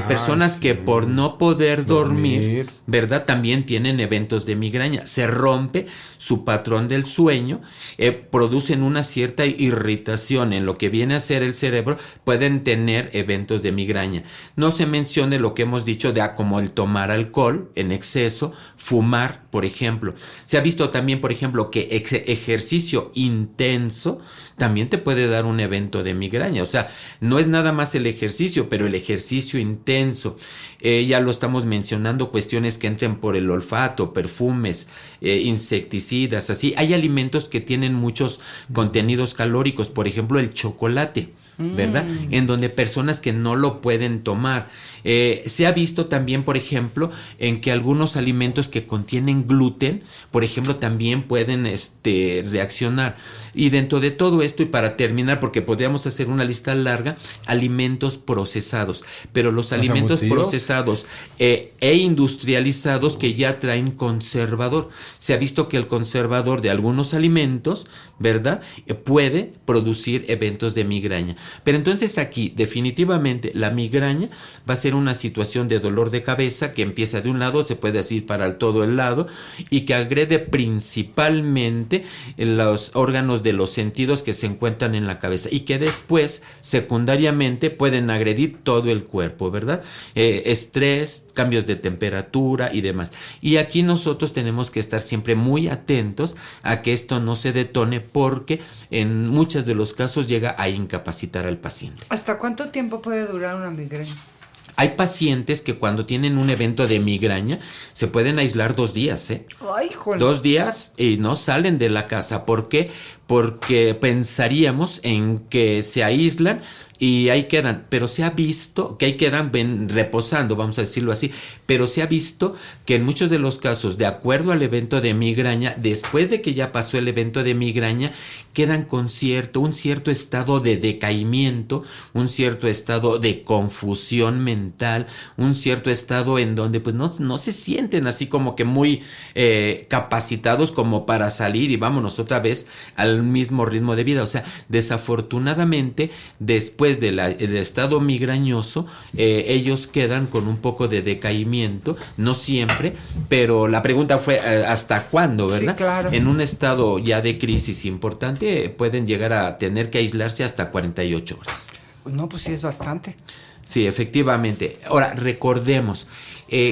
[SPEAKER 4] Personas que por no poder dormir, ¿verdad? También tienen eventos de migraña. Se rompe su patrón del sueño, producen una cierta irritación en lo que viene a ser el cerebro, pueden tener eventos de migraña. No se mencione lo que hemos dicho de como el tomar alcohol en exceso, fumar, por ejemplo. Se ha visto también, por ejemplo, que ejercicio intenso también te puede dar un evento de migraña. O sea, no es nada más el ejercicio, pero el ejercicio intenso. Ya lo estamos mencionando, cuestiones que entren por el olfato, perfumes, insecticidas, así. Hay alimentos que tienen muchos contenidos calóricos, por ejemplo, el chocolate, ¿verdad? En donde personas que no lo pueden tomar. Se ha visto también, por ejemplo, en que algunos alimentos que contienen gluten, por ejemplo, también pueden reaccionar. Y dentro de todo esto, y para terminar, porque podríamos hacer una lista larga, alimentos procesados. Pero los alimentos procesados e industrializados que ya traen conservador. Se ha visto que el conservador de algunos alimentos, ¿verdad? Puede producir eventos de migraña. Pero entonces aquí, definitivamente, la migraña va a ser una situación de dolor de cabeza que empieza de un lado, se puede decir para todo el lado, y que agrede principalmente los órganos de los sentidos que se encuentran en la cabeza y que después, secundariamente, pueden agredir todo el cuerpo, ¿verdad? Estrés, cambios de temperatura y demás. Y aquí nosotros tenemos que estar siempre muy atentos a que esto no se detone, porque en muchos de los casos llega a incapacitar al paciente.
[SPEAKER 3] ¿Hasta cuánto tiempo puede durar una migraña?
[SPEAKER 4] Hay pacientes que cuando tienen un evento de migraña se pueden aislar 2 días,
[SPEAKER 3] Ay, joder.
[SPEAKER 4] 2 días y no salen de la casa. ¿Por qué? Porque pensaríamos en que se aíslan y ahí quedan, pero se ha visto que ahí quedan reposando, vamos a decirlo así, pero se ha visto que en muchos de los casos, de acuerdo al evento de migraña, después de que ya pasó el evento de migraña, quedan con un cierto estado de decaimiento, un cierto estado de confusión mental, un cierto estado en donde pues no se sienten así como que muy capacitados como para salir y vámonos otra vez al mismo ritmo de vida. O sea, desafortunadamente, después del estado migrañoso, ellos quedan con un poco de decaimiento, no siempre, pero la pregunta fue ¿hasta cuándo, verdad?
[SPEAKER 3] Sí, claro.
[SPEAKER 4] En un estado ya de crisis importante pueden llegar a tener que aislarse hasta 48 horas.
[SPEAKER 3] No, pues sí es bastante.
[SPEAKER 4] Sí, efectivamente. Ahora, recordemos,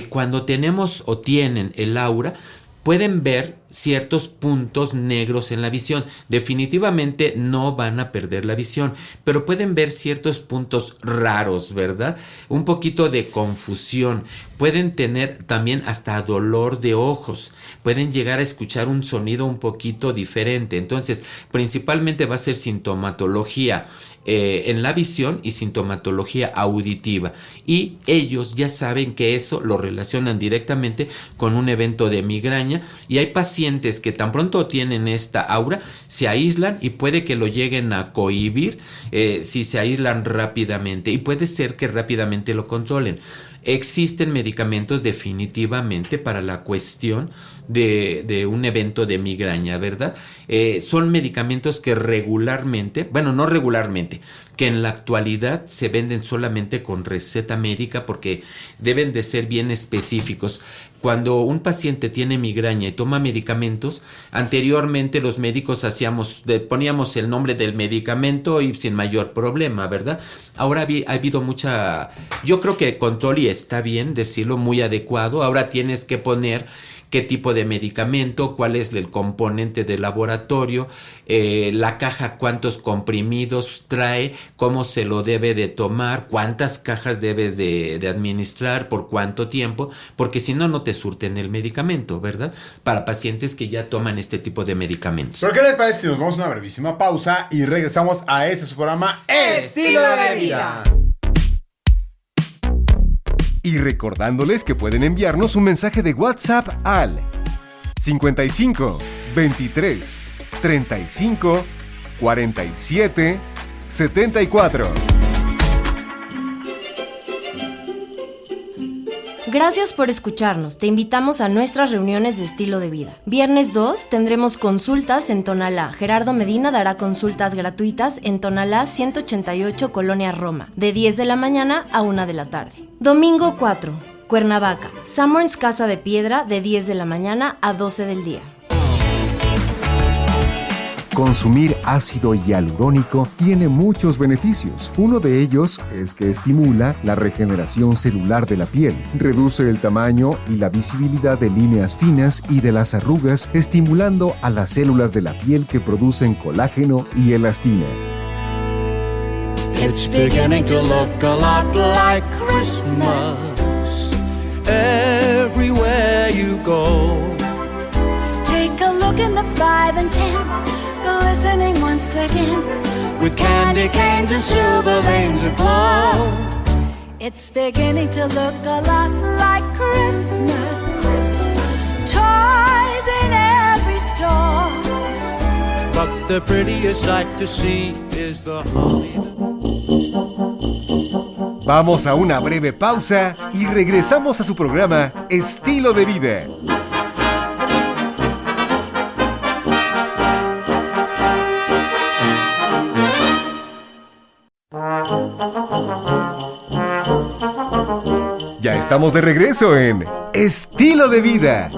[SPEAKER 4] cuando tenemos o tienen el aura, pueden ver ciertos puntos negros en la visión. Definitivamente no van a perder la visión, pero pueden ver ciertos puntos raros, ¿verdad? Un poquito de confusión. Pueden tener también hasta dolor de ojos. Pueden llegar a escuchar un sonido un poquito diferente. Entonces, principalmente va a ser sintomatología en la visión y sintomatología auditiva. Y ellos ya saben que eso lo relacionan directamente con un evento de migraña. Y hay pacientes que tan pronto tienen esta aura, se aíslan y puede que lo lleguen a cohibir si se aíslan rápidamente. Y puede ser que rápidamente lo controlen. Existen medicamentos definitivamente para la cuestión de un evento de migraña, ¿verdad? Son medicamentos que regularmente, bueno, no regularmente, que en la actualidad se venden solamente con receta médica porque deben de ser bien específicos. Cuando un paciente tiene migraña y toma medicamentos, anteriormente los médicos poníamos el nombre del medicamento y sin mayor problema, ¿verdad? Ahora ha habido mucha, yo creo que control, y está bien decirlo, muy adecuado. Ahora tienes que poner qué tipo de medicamento, cuál es el componente del laboratorio, la caja cuántos comprimidos trae, cómo se lo debe de tomar, cuántas cajas debes de administrar, por cuánto tiempo, porque si no, no te surten el medicamento, ¿verdad? Para pacientes que ya toman este tipo de medicamentos.
[SPEAKER 8] ¿Pero qué les parece si nos vamos a una brevísima pausa y regresamos a su programa
[SPEAKER 2] Estilo de Vida?
[SPEAKER 1] Y recordándoles que pueden enviarnos un mensaje de WhatsApp al 55 23 35 47 74.
[SPEAKER 5] Gracias por escucharnos. Te invitamos a nuestras reuniones de estilo de vida. Viernes 2 tendremos consultas en Tonalá. Gerardo Medina dará consultas gratuitas en Tonalá 188 Colonia Roma, de 10 de la mañana a 1 de la tarde. Domingo 4, Cuernavaca. Sanborns Casa de Piedra, de 10 de la mañana a 12 del día.
[SPEAKER 1] Consumir ácido hialurónico tiene muchos beneficios. Uno de ellos es que estimula la regeneración celular de la piel, reduce el tamaño y la visibilidad de líneas finas y de las arrugas, estimulando a las células de la piel que producen colágeno y elastina.
[SPEAKER 9] It's beginning to look a lot like Christmas everywhere you go.
[SPEAKER 7] Take a look in the 5 and 10, glistening once again,
[SPEAKER 9] With candy canes and silver lanes aglow.
[SPEAKER 7] it's beginning to look a lot like Christmas. Toys in every store.
[SPEAKER 9] But the prettiest sight to see is the holly.
[SPEAKER 1] Vamos a una breve pausa y regresamos a su programa Estilo de Vida. Ya estamos de regreso en Estilo de Vida.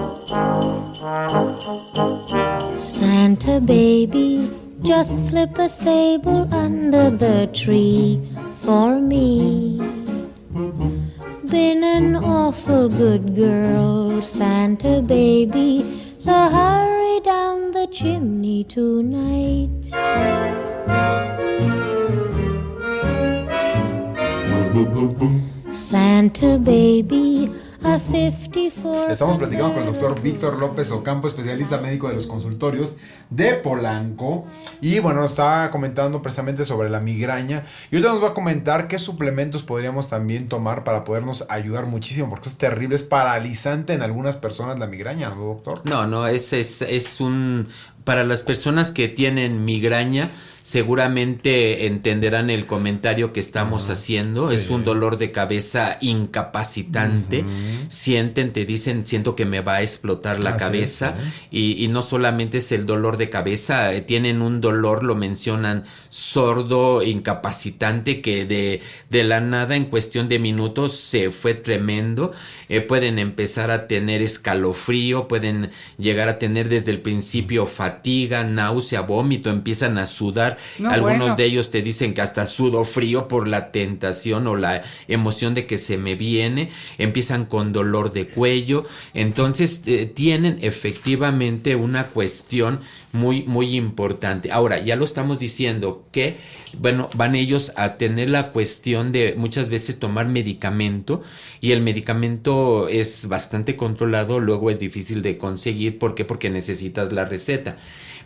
[SPEAKER 10] Santa baby, just slip a sable under the tree for me. Been an awful good girl, Santa baby, so hurry down the chimney tonight. Santa baby, a 54.
[SPEAKER 8] Estamos platicando con el doctor Víctor López Ocampo, especialista médico de los consultorios de Polanco. Y bueno, nos estaba comentando precisamente sobre la migraña. Y ahorita nos va a comentar qué suplementos podríamos también tomar para podernos ayudar muchísimo, porque es terrible, es paralizante en algunas personas la migraña, ¿no, doctor?
[SPEAKER 4] No, es un... Para las personas que tienen migraña, seguramente entenderán el comentario que estamos haciendo.
[SPEAKER 8] Sí.
[SPEAKER 4] Es un dolor de cabeza incapacitante. Te dicen, siento que me va a explotar la
[SPEAKER 8] Así
[SPEAKER 4] cabeza.
[SPEAKER 8] es,
[SPEAKER 4] Y no solamente es el dolor de cabeza, tienen un dolor, lo mencionan, sordo, incapacitante, que de la nada, en cuestión de minutos, se fue tremendo. Pueden empezar a tener escalofrío, pueden llegar a tener desde el principio fatiga, náusea, vómito, empiezan a sudar.
[SPEAKER 3] No,
[SPEAKER 4] Algunos
[SPEAKER 3] bueno.
[SPEAKER 4] de ellos te dicen que hasta sudo frío por la tentación o la emoción de que se me viene. Empiezan con dolor de cuello. Entonces tienen efectivamente una cuestión muy, muy importante. Ahora, ya lo estamos diciendo que, bueno, van ellos a tener la cuestión de muchas veces tomar medicamento, y el medicamento es bastante controlado, luego es difícil de conseguir. ¿Por qué? Porque necesitas la receta.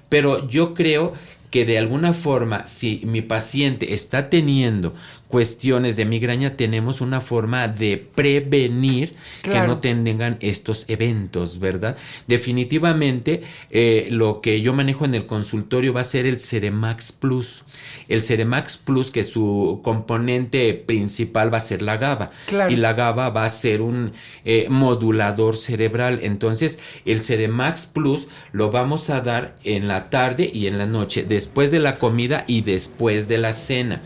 [SPEAKER 4] Pero yo creo que de alguna forma, si mi paciente está teniendo cuestiones de migraña, tenemos una forma de prevenir que
[SPEAKER 3] Claro.
[SPEAKER 4] no tengan estos eventos, ¿verdad? Definitivamente, lo que yo manejo en el consultorio va a ser el Ceremax Plus. El Ceremax Plus, que su componente principal va a ser la GABA.
[SPEAKER 3] Claro.
[SPEAKER 4] Y la GABA va a ser un modulador cerebral. Entonces, el Ceremax Plus lo vamos a dar en la tarde y en la noche, después de la comida y después de la cena.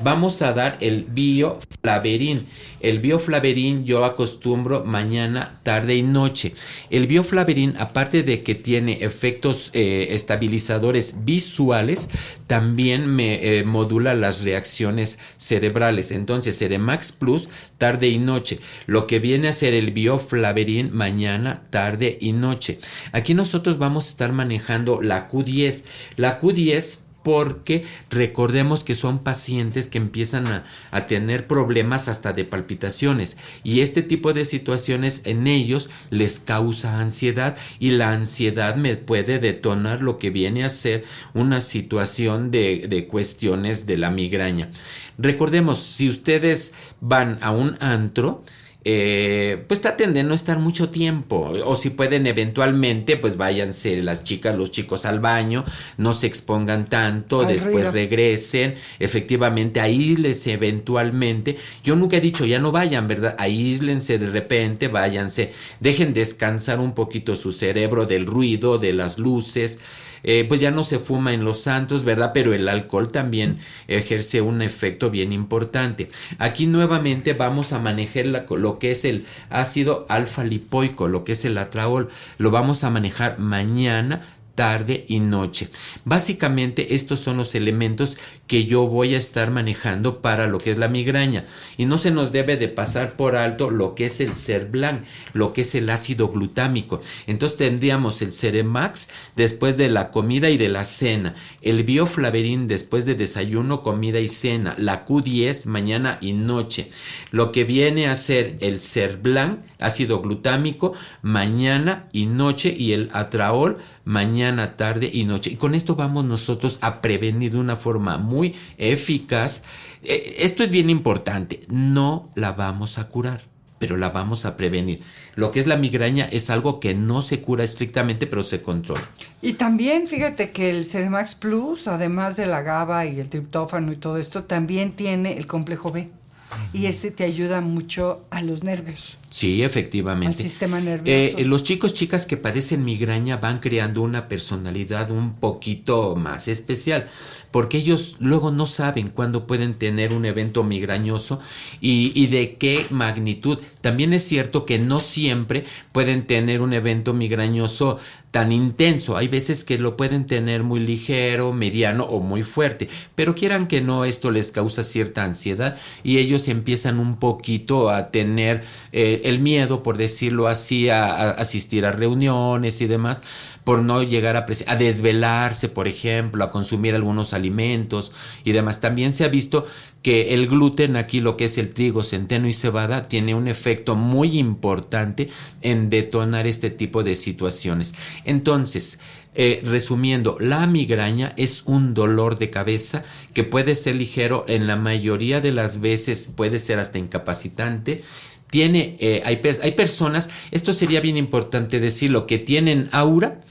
[SPEAKER 4] Vamos a dar el bioflaverín. El bioflaverín yo acostumbro mañana, tarde y noche. El bioflaverín, aparte de que tiene efectos estabilizadores visuales, también me modula las reacciones cerebrales. Entonces, Ceremax Plus, tarde y noche. Lo que viene a ser el bioflaverín, mañana, tarde y noche. Aquí nosotros vamos a estar manejando la Q10. La Q10 porque recordemos que son pacientes que empiezan a tener problemas hasta de palpitaciones, y este tipo de situaciones en ellos les causa ansiedad, y la ansiedad me puede detonar lo que viene a ser una situación de cuestiones de la migraña. Recordemos, si ustedes van a un antro, pues traten de no estar mucho tiempo, o si pueden eventualmente, pues váyanse las chicas, los chicos al baño, no se expongan tanto,
[SPEAKER 3] Al
[SPEAKER 4] después
[SPEAKER 3] ruido.
[SPEAKER 4] regresen, efectivamente aíslense eventualmente. Yo nunca he dicho ya no vayan, ¿verdad? Aíslense de repente, váyanse, dejen descansar un poquito su cerebro del ruido, de las luces. Pues ya no se fuma en los santos, ¿verdad? Pero el alcohol también ejerce un efecto bien importante. Aquí nuevamente vamos a manejar lo que es el ácido alfa lipoico, lo que es el atraol. Lo vamos a manejar mañana, tarde y noche. Básicamente estos son los elementos que yo voy a estar manejando para lo que es la migraña, y no se nos debe de pasar por alto lo que es el Cerblan, lo que es el ácido glutámico. Entonces tendríamos el Ceremax después de la comida y de la cena, el Bioflaverin después de desayuno, comida y cena, la Q10 mañana y noche, lo que viene a ser el Cerblan, ácido glutámico, mañana y noche, y el atraol mañana, tarde y noche. Y con esto vamos nosotros a prevenir de una forma muy eficaz. Esto es bien importante, no la vamos a curar, pero la vamos a prevenir. Lo que es la migraña es algo que no se cura estrictamente, pero se controla.
[SPEAKER 3] Y también fíjate que el Ceremax Plus, además de la GABA y el triptófano y todo esto, también tiene el complejo B. Y ese te ayuda mucho a los nervios.
[SPEAKER 4] Sí, efectivamente.
[SPEAKER 3] Al sistema nervioso.
[SPEAKER 4] Los chicos, chicas que padecen migraña van creando una personalidad un poquito más especial, porque ellos luego no saben cuándo pueden tener un evento migrañoso y de qué magnitud. También es cierto que no siempre pueden tener un evento migrañoso tan intenso. Hay veces que lo pueden tener muy ligero, mediano o muy fuerte, pero quieran que no, esto les causa cierta ansiedad y ellos empiezan un poquito a tener el miedo, por decirlo así, a asistir a reuniones y demás, por no llegar a desvelarse, por ejemplo, a consumir algunos alimentos y demás. También se ha visto que el gluten, aquí lo que es el trigo, centeno y cebada, tiene un efecto muy importante en detonar este tipo de situaciones. Entonces, resumiendo, la migraña es un dolor de cabeza que puede ser ligero, en la mayoría de las veces puede ser hasta incapacitante. Hay personas, esto sería bien importante decirlo, que tienen aura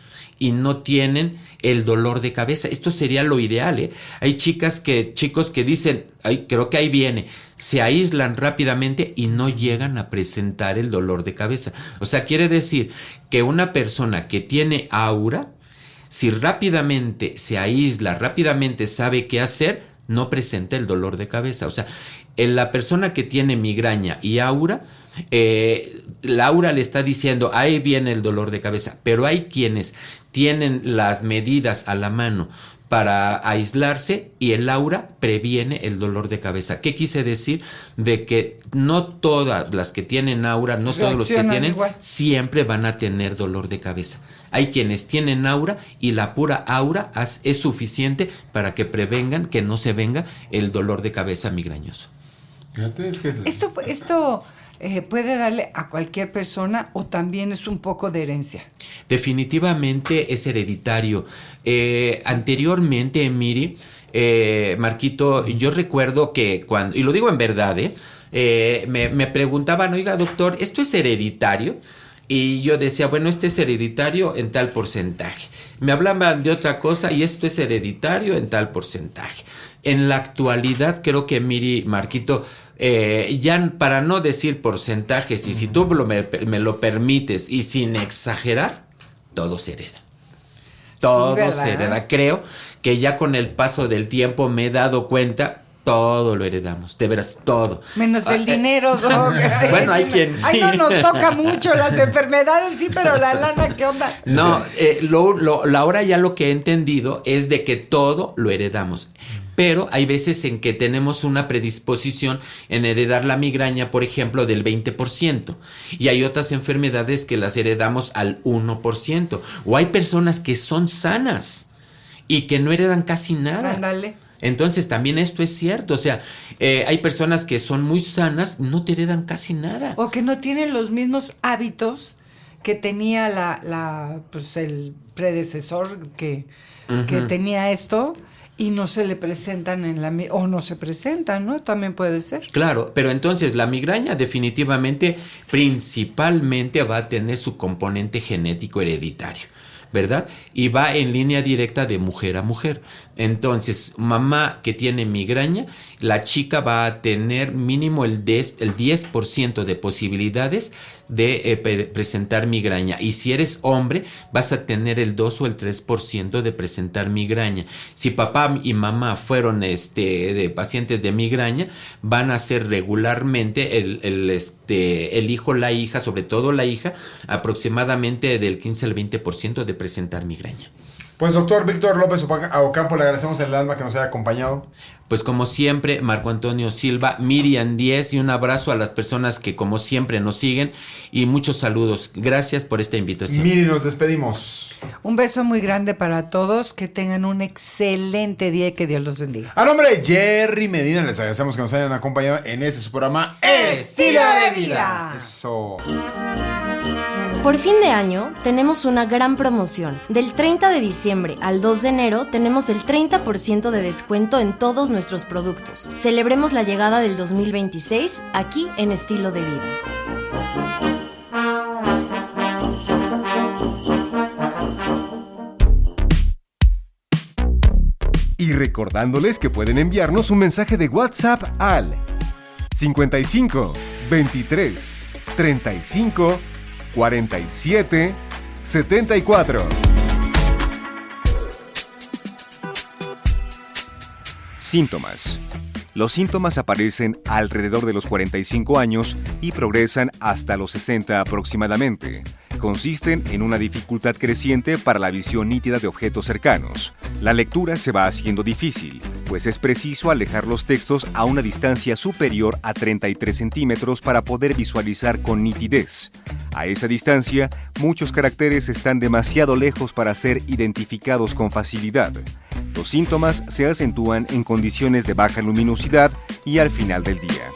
[SPEAKER 4] y no tienen el dolor de cabeza. Esto sería lo ideal, Hay chicos que dicen, ay, creo que ahí viene, se aíslan rápidamente y no llegan a presentar el dolor de cabeza. O sea, quiere decir que una persona que tiene aura, si rápidamente se aísla, rápidamente sabe qué hacer, no presenta el dolor de cabeza. O sea, en la persona que tiene migraña y aura, la aura le está diciendo, ahí viene el dolor de cabeza, pero hay quienes tienen las medidas a la mano para aislarse y el aura previene el dolor de cabeza. ¿Qué quise decir? De que no todas las que tienen aura, no todos los que
[SPEAKER 3] Reaccionan
[SPEAKER 4] tienen,
[SPEAKER 3] igual.
[SPEAKER 4] siempre van a tener dolor de cabeza. Hay quienes tienen aura y la pura aura es suficiente para que prevengan que no se venga el dolor de cabeza migrañoso.
[SPEAKER 8] Fíjate, es que
[SPEAKER 3] Esto puede darle a cualquier persona o también es un poco de herencia.
[SPEAKER 4] Definitivamente es hereditario. Anteriormente, Miri, Marquito, yo recuerdo que cuando, y lo digo en verdad, me preguntaban, oiga doctor, ¿esto es hereditario? Y yo decía, bueno, este es hereditario en tal porcentaje. Me hablaban de otra cosa y esto es hereditario en tal porcentaje. En la actualidad creo que, Miri, Marquito, ya para no decir porcentajes, y si tú me lo permites y sin exagerar, todo se hereda. Todo
[SPEAKER 3] ¿verdad?
[SPEAKER 4] se hereda. Creo que ya con el paso del tiempo me he dado cuenta, todo lo heredamos, de veras, todo.
[SPEAKER 3] Menos el dinero, Doc.
[SPEAKER 4] Bueno, hay quien sí.
[SPEAKER 3] Ay, no nos toca mucho, las enfermedades sí, pero la lana, ¿qué onda?
[SPEAKER 4] No, ahora ya lo que he entendido es de que todo lo heredamos. Pero hay veces en que tenemos una predisposición en heredar la migraña, por ejemplo, del 20%. Y hay otras enfermedades que las heredamos al 1%. O hay personas que son sanas y que no heredan casi nada.
[SPEAKER 3] Ándale.
[SPEAKER 4] Entonces también esto es cierto, o sea, hay personas que son muy sanas, no te heredan casi nada.
[SPEAKER 3] O que no tienen los mismos hábitos que tenía pues el predecesor que tenía esto y no se le presentan o no se presentan, ¿no? También puede ser.
[SPEAKER 4] Claro, pero entonces la migraña definitivamente, principalmente va a tener su componente genético hereditario, ¿verdad? Y va en línea directa de mujer a mujer. Entonces, mamá que tiene migraña, la chica va a tener mínimo el 10% de posibilidades de presentar migraña. Y si eres hombre, vas a tener el 2 o el 3% de presentar migraña. Si papá y mamá fueron de pacientes de migraña, van a ser regularmente el hijo, la hija, sobre todo la hija, aproximadamente del 15 al 20% de presentar migraña.
[SPEAKER 8] Pues doctor Víctor López Ocampo, le agradecemos en el alma que nos haya acompañado.
[SPEAKER 4] Pues como siempre, Marco Antonio Silva, Miriam Díez, y un abrazo a las personas que como siempre nos siguen y muchos saludos. Gracias por esta invitación.
[SPEAKER 8] Miri, nos despedimos.
[SPEAKER 3] Un beso muy grande para todos, que tengan un excelente día y que Dios los bendiga.
[SPEAKER 8] A nombre de Jerry Medina, les agradecemos que nos hayan acompañado en este su programa
[SPEAKER 3] Estilo de Vida.
[SPEAKER 8] Eso.
[SPEAKER 5] Por fin de año tenemos una gran promoción. Del 30 de diciembre al 2 de enero tenemos el 30% de descuento en todos nuestros productos. Celebremos la llegada del 2026 aquí en Estilo de Vida.
[SPEAKER 1] Y recordándoles que pueden enviarnos un mensaje de WhatsApp al 55 23 35 47 74.
[SPEAKER 11] Síntomas. Los síntomas aparecen alrededor de los 45 años y progresan hasta los 60 aproximadamente. Consisten en una dificultad creciente para la visión nítida de objetos cercanos. La lectura se va haciendo difícil, pues es preciso alejar los textos a una distancia superior a 33 centímetros para poder visualizar con nitidez. A esa distancia, muchos caracteres están demasiado lejos para ser identificados con facilidad. Los síntomas se acentúan en condiciones de baja luminosidad y al final del día.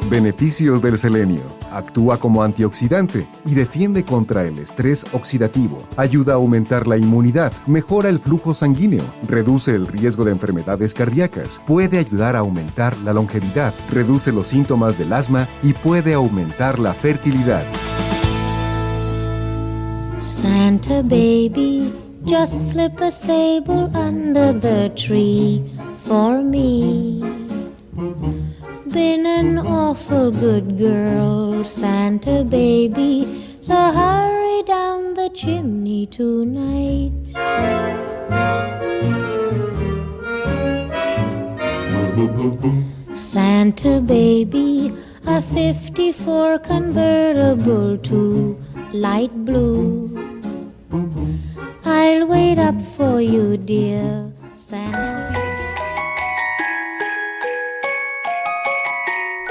[SPEAKER 1] Beneficios del selenio. Actúa como antioxidante y defiende contra el estrés oxidativo. Ayuda a aumentar la inmunidad, mejora el flujo sanguíneo, reduce el riesgo de enfermedades cardíacas, puede ayudar a aumentar la longevidad, reduce los síntomas del asma y puede aumentar la fertilidad.
[SPEAKER 10] Santa baby, just slip a sable under the tree for me. Been an awful good girl, Santa baby, so hurry down the chimney tonight. Santa baby, a 54 convertible to light blue. I'll wait up for you, dear Santa.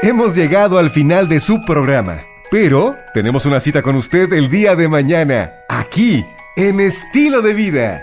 [SPEAKER 1] Hemos llegado al final de su programa, pero tenemos una cita con usted el día de mañana, aquí, en Estilo de Vida.